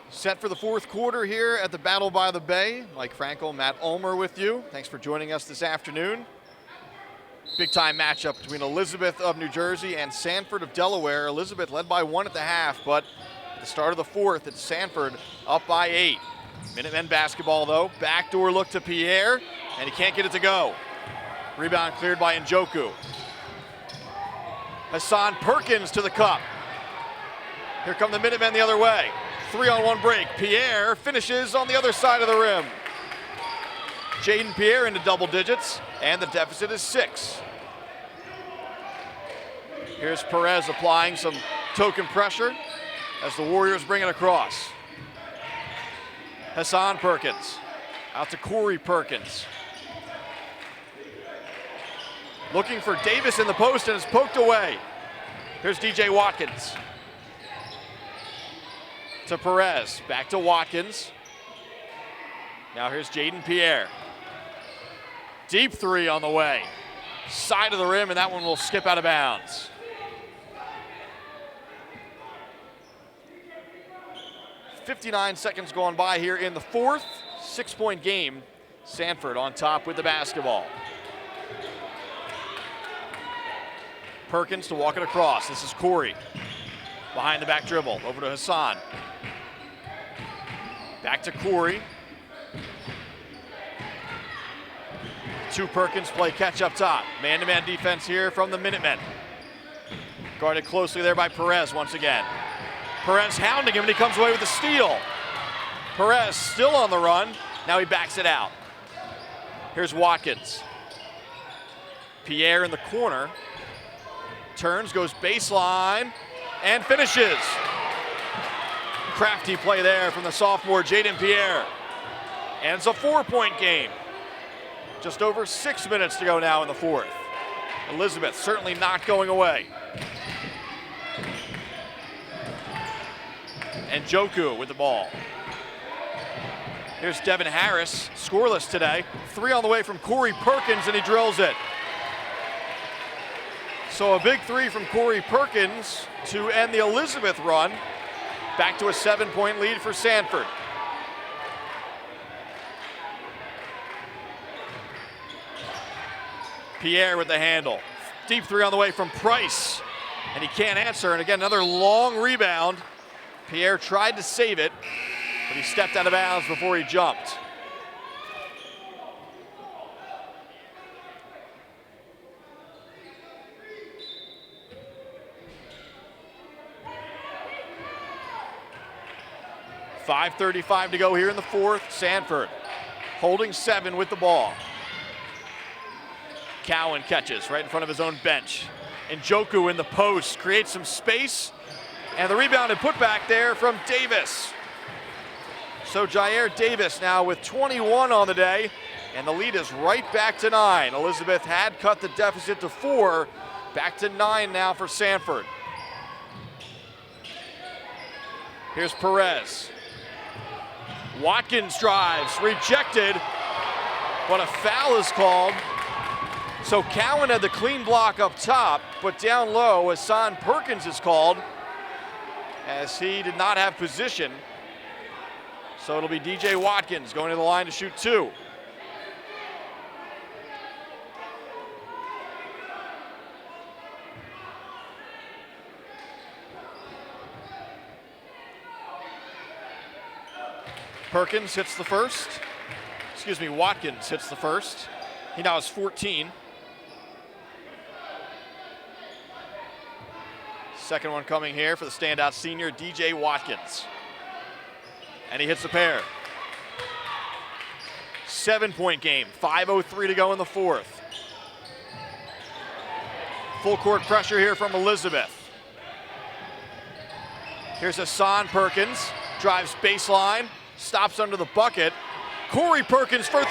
Set for the fourth quarter here at the Battle by the Bay. Mike Frankel, Matt Ulmer with you. Thanks for joining us this afternoon. Big time matchup between Elizabeth of New Jersey and Sanford of Delaware. Elizabeth led by 1 at the half, but at the start of the fourth, it's Sanford up by 8. Minutemen basketball though. Backdoor look to Pierre, and he can't get it to go. Rebound cleared by Njoku. Hassan Perkins to the cup. Here come the Minutemen the other way. 3-on-1 break. Pierre finishes on the other side of the rim. Jaden Pierre into double digits, and the deficit is 6. Here's Perez applying some token pressure as the Warriors bring it across. Hassan Perkins out to Corey Perkins. Looking for Davis in the post, and it's poked away. Here's DJ Watkins. To Perez, back to Watkins. Now here's Jaden Pierre. Deep three on the way. Side of the rim, and that one will skip out of bounds. .59 seconds going by here in the fourth. 6-point game. Sanford on top with the basketball. Perkins to walk it across. This is Corey. Behind the back dribble, over to Hassan. Back to Corey. 2 Perkins play catch up top. Man-to-man defense here from the Minutemen. Guarded closely there by Perez once again. Perez hounding him, and he comes away with the steal. Perez still on the run. Now he backs it out. Here's Watkins. Pierre in the corner. turns, goes baseline, and finishes. Crafty play there from the sophomore Jaden Pierre. And it's a 4-point game. Just over 6 minutes to go now in the fourth. Elizabeth certainly not going away. And Joku with the ball. Here's Devin Harris, scoreless today. 3 on the way from Corey Perkins, and he drills it. So a big 3 from Corey Perkins to end the Elizabeth run. Back to a 7-point lead for Sanford. Pierre with the handle. Deep 3 on the way from Price, and he can't answer. And again, another long rebound. Pierre tried to save it, but he stepped out of bounds before he jumped. .5:35 to go here in the fourth. Sanford holding 7 with the ball. Cowan catches right in front of his own bench. And Joku in the post creates some space. And the rebound and putback there from Davis. So Jair Davis now with 21 on the day. And the lead is right back to 9. Elizabeth had cut the deficit to 4. Back to 9 now for Sanford. Here's Perez. Watkins drives, rejected, but a foul is called. So Cowan had the clean block up top, but down low, Hassan Perkins is called as he did not have position. So it'll be DJ Watkins going to the line to shoot 2. Perkins hits the first. Watkins hits the first. He now has 14. Second one coming here for the standout senior, DJ Watkins. And he hits the pair. 7-point game, 5:03 to go in the fourth. Full court pressure here from Elizabeth. Here's Hassan Perkins, drives baseline, stops under the bucket. Corey Perkins for 3.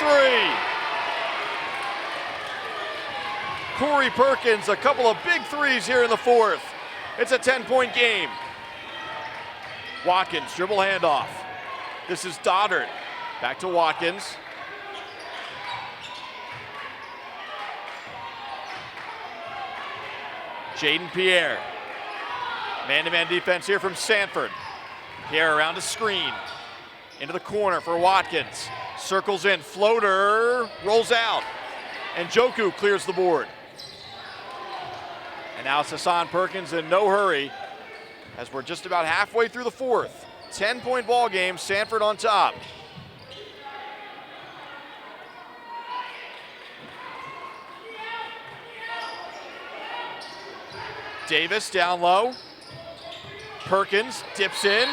Corey Perkins, a couple of big 3s here in the fourth. It's a 10-point game. Watkins, dribble handoff. This is Doddard. Back to Watkins. Jaden Pierre. Man-to-man defense here from Sanford. Pierre around a screen. Into the corner for Watkins. Circles in, floater, rolls out. And Joku clears the board. And now it's Hassan Perkins in no hurry as we're just about halfway through the fourth. 10-point ball game, Sanford on top. Davis down low. Perkins dips in.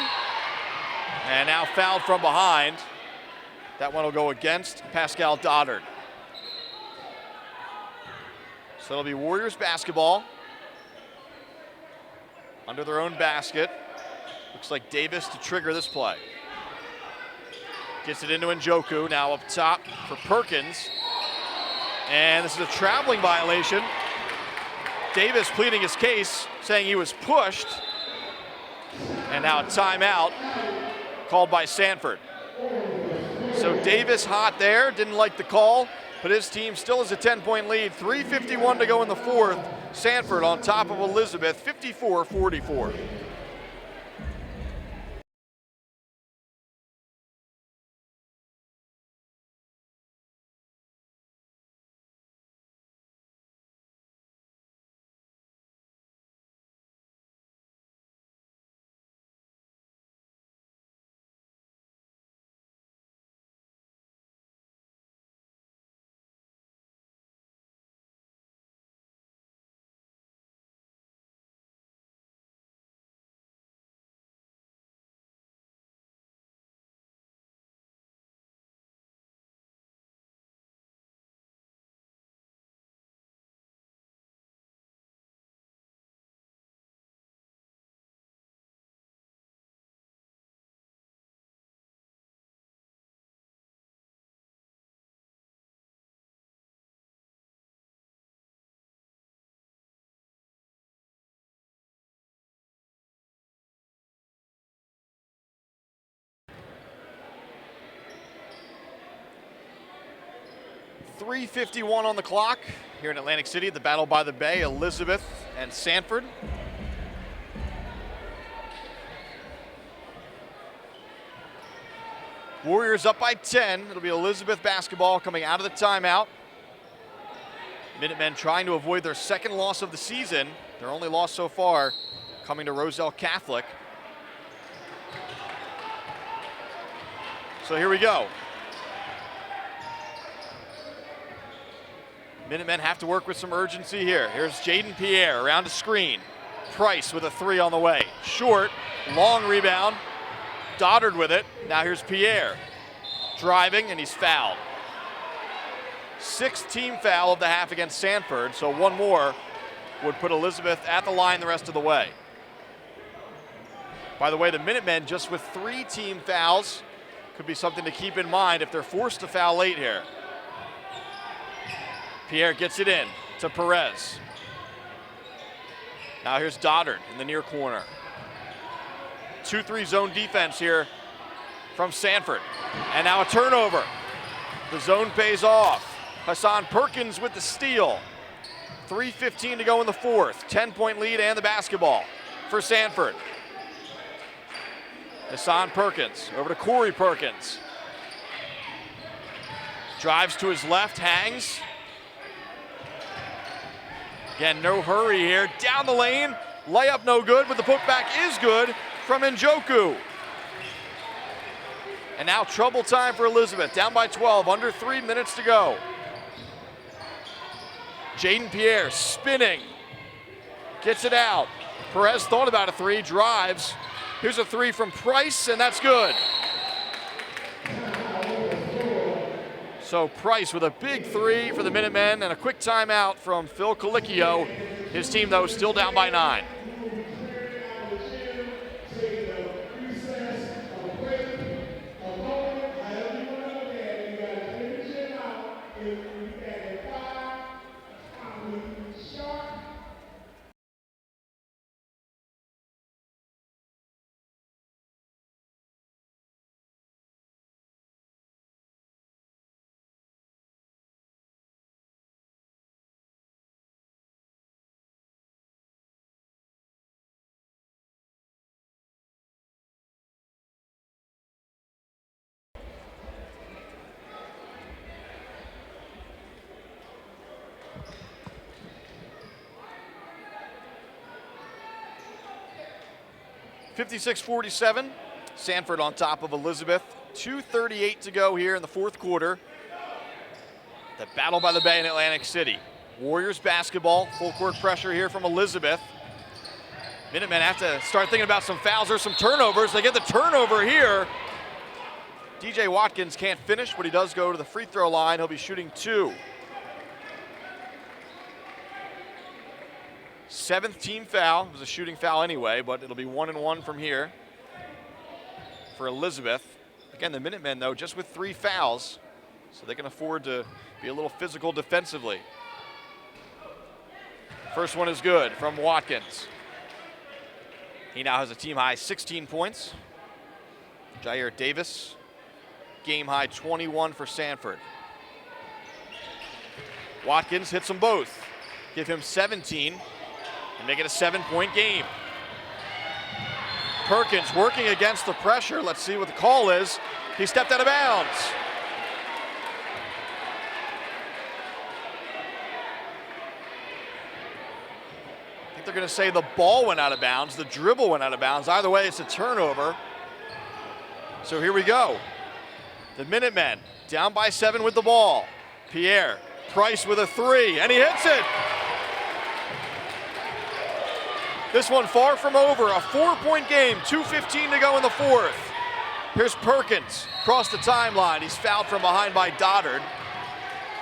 And now fouled from behind. That one will go against Pascal Doddard. So it'll be Warriors basketball. Under their own basket. Looks like Davis to trigger this play. Gets it into Njoku, now up top for Perkins. And this is a traveling violation. Davis pleading his case, saying he was pushed. And now a timeout called by Sanford. So Davis hot there, didn't like the call, but his team still has a 10-point lead. 3:51 to go in the fourth. Sanford on top of Elizabeth, 54-44. 3:51 on the clock here in Atlantic City at the Battle by the Bay, Elizabeth and Sanford. Warriors up by 10. It'll be Elizabeth basketball coming out of the timeout. Minutemen trying to avoid their second loss of the season. Their only loss so far coming to Roselle Catholic. So here we go. Minutemen have to work with some urgency here. Here's Jaden Pierre around a screen. Price with a three on the way. Short, long rebound. Doddard with it. Now here's Pierre. Driving, and he's fouled. Sixth team foul of the half against Sanford, so one more would put Elizabeth at the line the rest of the way. By the way, the Minutemen just with 3 team fouls. Could be something to keep in mind if they're forced to foul late here. Pierre gets it in to Perez. Now here's Doddard in the near corner. 2-3 zone defense here from Sanford. And now a turnover. The zone pays off. Hassan Perkins with the steal. 3:15 to go in the fourth. 10-point lead and the basketball for Sanford. Hassan Perkins over to Corey Perkins. Drives to his left, hangs. Again, no hurry here. Down the lane, layup no good, but the putback is good from Njoku. And now trouble time for Elizabeth, down by 12, under 3 minutes to go. Jaden Pierre spinning, gets it out. Perez thought about a three, drives. Here's a three from Price, and that's good. So Price with a big three for the Minutemen, and a quick timeout from Phil Colicchio. His team, though, still down by 9. (56-47), Sanford on top of Elizabeth. 2:38 to go here in the fourth quarter. The Battle by the Bay in Atlantic City. Warriors basketball, full court pressure here from Elizabeth. Minutemen have to start thinking about some fouls or some turnovers. They get the turnover here. DJ Watkins can't finish, but he does go to the free throw line. He'll be shooting 2. 7th team foul. It was a shooting foul anyway, but it'll be 1-1 from here for Elizabeth. Again, the Minutemen, though, just with 3 fouls, so they can afford to be a little physical defensively. First one is good from Watkins. He now has a team-high 16 points. Jair Davis, game-high 21 for Sanford. Watkins hits them both. Give him 17. And make it a 7-point game. Perkins working against the pressure. Let's see what the call is. He stepped out of bounds. I think they're going to say the ball went out of bounds, the dribble went out of bounds. Either way, it's a turnover. So here we go. The Minutemen down by 7 with the ball. Pierre, Price with a 3, and he hits it. This one far from over, a 4-point game, 2:15 to go in the fourth. Here's Perkins, across the timeline. He's fouled from behind by Doddard.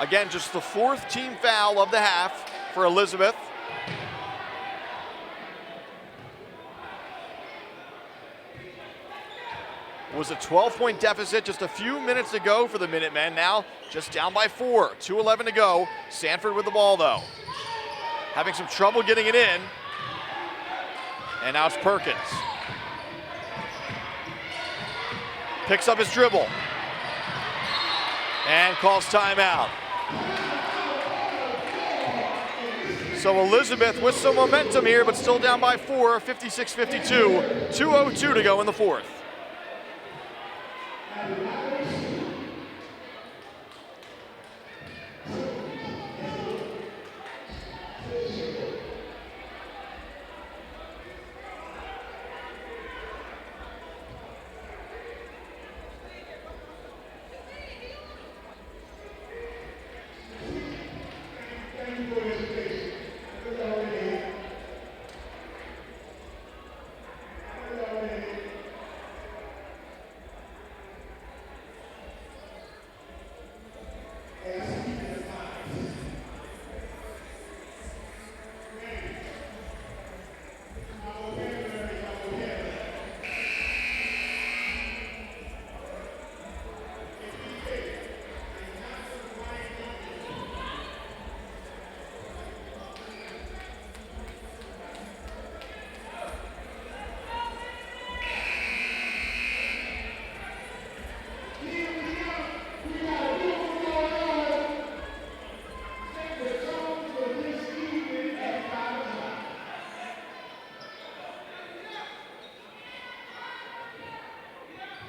Again, just the 4th team foul of the half for Elizabeth. It was a 12-point deficit just a few minutes to go for the Minutemen. Now just down by 4, 2:11 to go. Sanford with the ball, though. Having some trouble getting it in. And now it's Perkins. Picks up his dribble. And calls timeout. So Elizabeth with some momentum here, but still down by 4, 56-52, 2:02 to go in the fourth.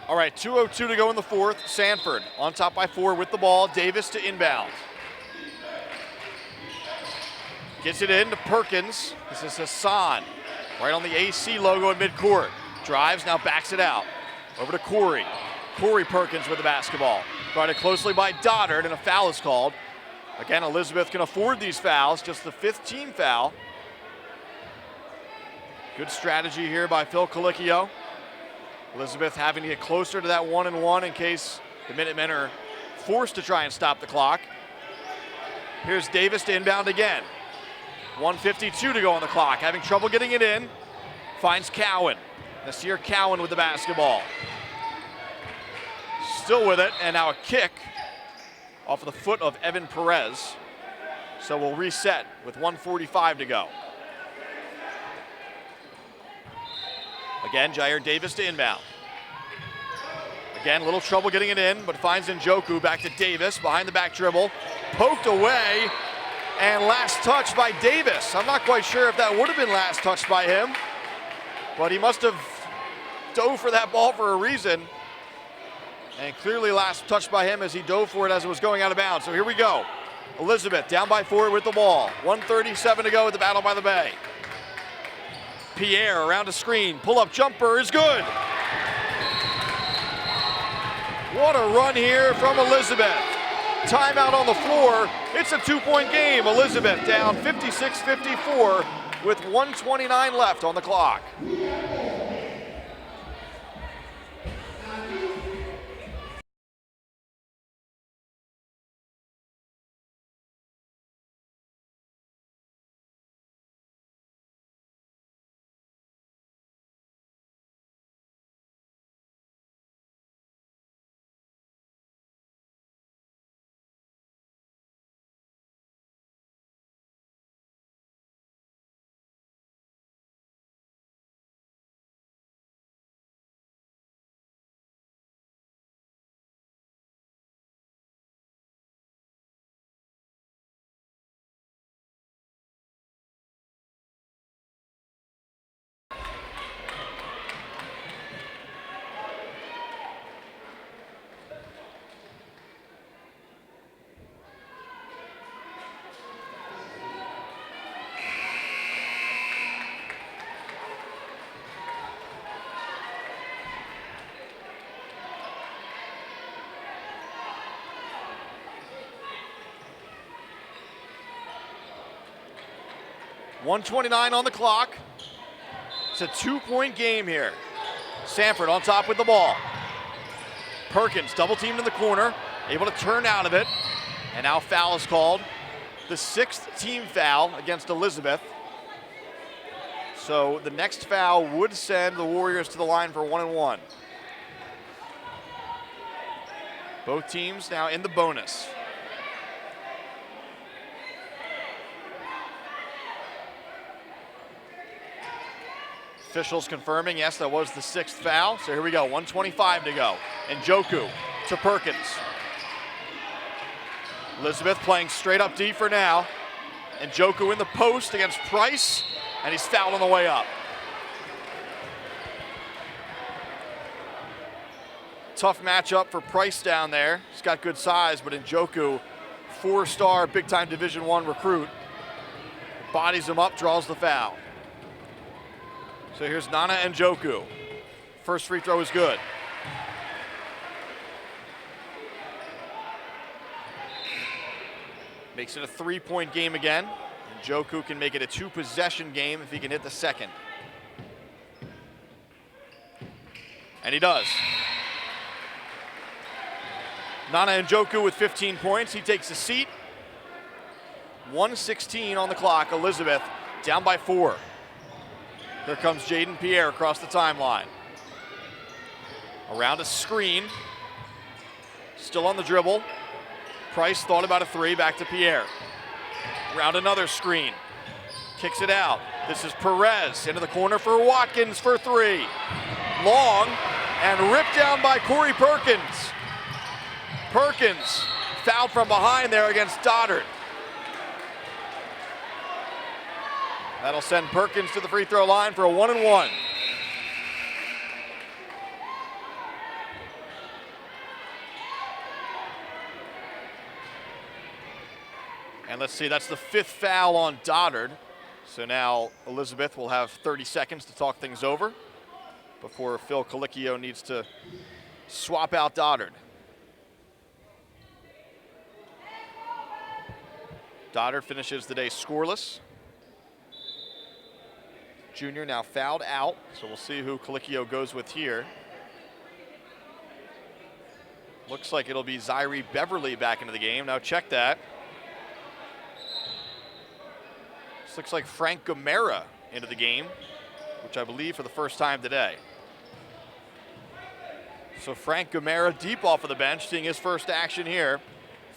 All right, 2:02 to go in the fourth. Sanford on top by 4 with the ball. Davis to inbound. Gets it in to Perkins. This is Hassan, right on the AC logo in midcourt. Drives, now backs it out. Over to Corey. Corey Perkins with the basketball. Guarded closely by Doddard, and a foul is called. Again, Elizabeth can afford these fouls, just the 5th team foul. Good strategy here by Phil Colicchio. Elizabeth having to get closer to that 1-and-1 in case the Minutemen are forced to try and stop the clock. Here's Davis to inbound again. 1:52 to go on the clock. Having trouble getting it in. Finds Cowan. Nasir Cowan with the basketball. Still with it, and now a kick off of the foot of Evan Perez. So we'll reset with 1:45 to go. Again, Jair Davis to inbound. Again, a little trouble getting it in, but finds Njoku. Back to Davis, behind the back dribble. Poked away, and last touch by Davis. I'm not quite sure if that would have been last touch by him, but he must have dove for that ball for a reason. And clearly last touch by him as he dove for it as it was going out of bounds. So here we go. Elizabeth down by 4 with the ball. 1:37 to go at the Battle by the Bay. Pierre around a screen, pull-up jumper is good. What a run here from Elizabeth. Timeout on the floor. It's a 2-point game. Elizabeth down 56-54 with 1:29 left on the clock. .129 on the clock. It's a 2-point game here. Sanford on top with the ball. Perkins double teamed in the corner, able to turn out of it, and now foul is called. The 6th team foul against Elizabeth. So the next foul would send the Warriors to the line for 1-and-1. Both teams now in the bonus. Officials confirming, yes, that was the 6th foul. So here we go, 1:25 to go. Njoku to Perkins. Elizabeth playing straight up D for now. And Njoku in the post against Price, and he's fouled on the way up. Tough matchup for Price down there. He's got good size, but Njoku, 4-star big-time Division I recruit, bodies him up, draws the foul. So here's Nana Njoku. First free throw is good. Makes it a 3-point game again. Njoku can make it a 2-possession game if he can hit the second. And he does. Nana Njoku with 15 points. He takes a seat. 1:16 on the clock. Elizabeth down by 4. Here comes Jaden Pierre across the timeline. Around a screen. Still on the dribble. Price thought about a 3, back to Pierre. Around another screen. Kicks it out. This is Perez into the corner for Watkins for 3. Long and ripped down by Corey Perkins. Perkins fouled from behind there against Doddard. That'll send Perkins to the free throw line for a 1-and-1. And let's see, that's the 5th foul on Doddard. So now Elizabeth will have 30 seconds to talk things over before Phil Colicchio needs to swap out Doddard. Doddard finishes the day scoreless. Junior now fouled out, so we'll see who Colicchio goes with here. Looks like it'll be Zaire Beverly back into the game. Now check that. This looks like Frank Gamera into the game, which I believe for the first time today. So Frank Gamera deep off of the bench, seeing his first action here.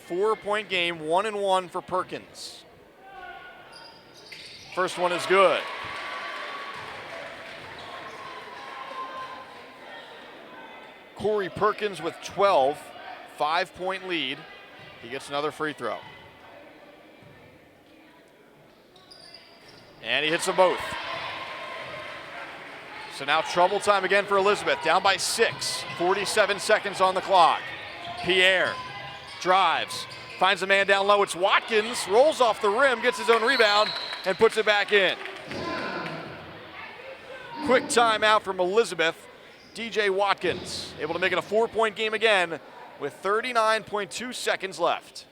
4-point game, 1-and-1 for Perkins. First one is good. Corey Perkins with 12, 5-point lead. He gets another free throw. And he hits them both. So now trouble time again for Elizabeth, down by 6, 47 seconds on the clock. Pierre drives, finds a man down low, it's Watkins, rolls off the rim, gets his own rebound, and puts it back in. Quick timeout from Elizabeth. DJ Watkins able to make it a 4-point game again with 39.2 seconds left.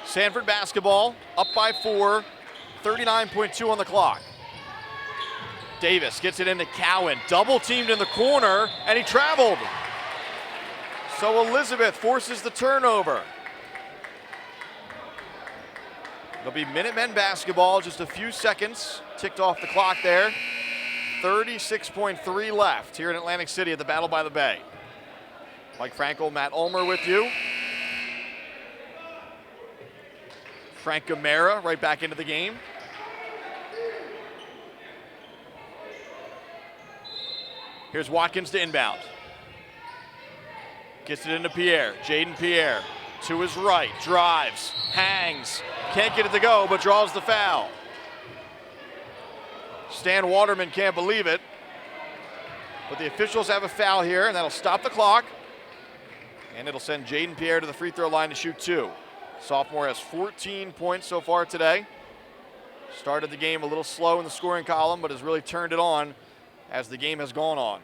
Sanford basketball, up by 4, 39.2 on the clock. Davis gets it into Cowan, double teamed in the corner, and he traveled. So Elizabeth forces the turnover. It'll be Minutemen basketball, just a few seconds ticked off the clock there. 36.3 left here in Atlantic City at the Battle by the Bay. Mike Frankel, Matt Ulmer with you. Frank Gamera right back into the game. Here's Watkins to inbound. Gets it into Pierre, Jaden Pierre. To his right, drives, hangs, can't get it to go, but draws the foul. Stan Waterman can't believe it, but the officials have a foul here, and that'll stop the clock, and it'll send Jaden Pierre to the free throw line to shoot 2. Sophomore has 14 points so far today. Started the game a little slow in the scoring column, but has really turned it on as the game has gone on.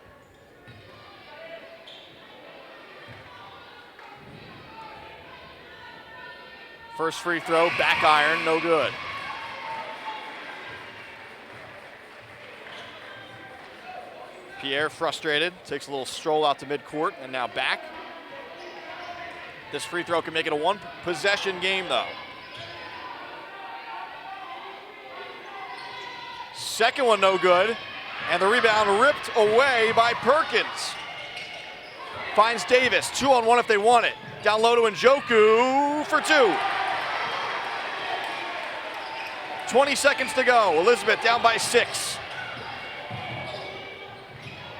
First free throw, back iron, no good. Pierre frustrated, takes a little stroll out to midcourt and now back. This free throw can make it a one-possession game though. Second one no good, and the rebound ripped away by Perkins. Finds Davis, 2-on-1 if they want it. Down low to Njoku for 2. 20 seconds to go. Elizabeth down by 6.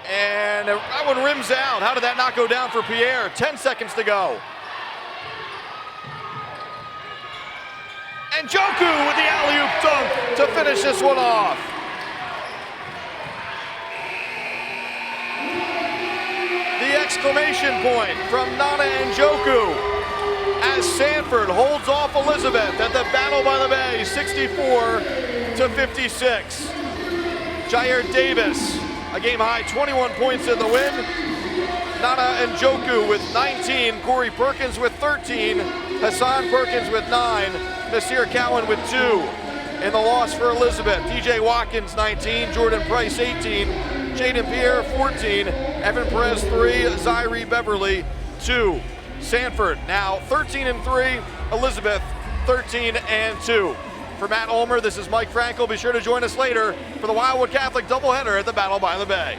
And that one rims out. How did that not go down for Pierre? 10 seconds to go. And Njoku with the alley-oop dunk to finish this one off. The exclamation point from Nana Njoku as Sanford holds off Elizabeth at the Battle by the Bay, 64-56. Jair Davis, a game-high 21 points in the win. Nana Njoku with 19, Corey Perkins with 13, Hassan Perkins with 9, Nasir Cowan with 2. In the loss for Elizabeth, DJ Watkins 19, Jordan Price 18, Jaden Pierre 14, Evan Perez 3, Zaire Beverly 2. Sanford now 13-3, Elizabeth 13-2. For Matt Ulmer, this is Mike Frankel. Be sure to join us later for the Wildwood Catholic doubleheader at the Battle by the Bay.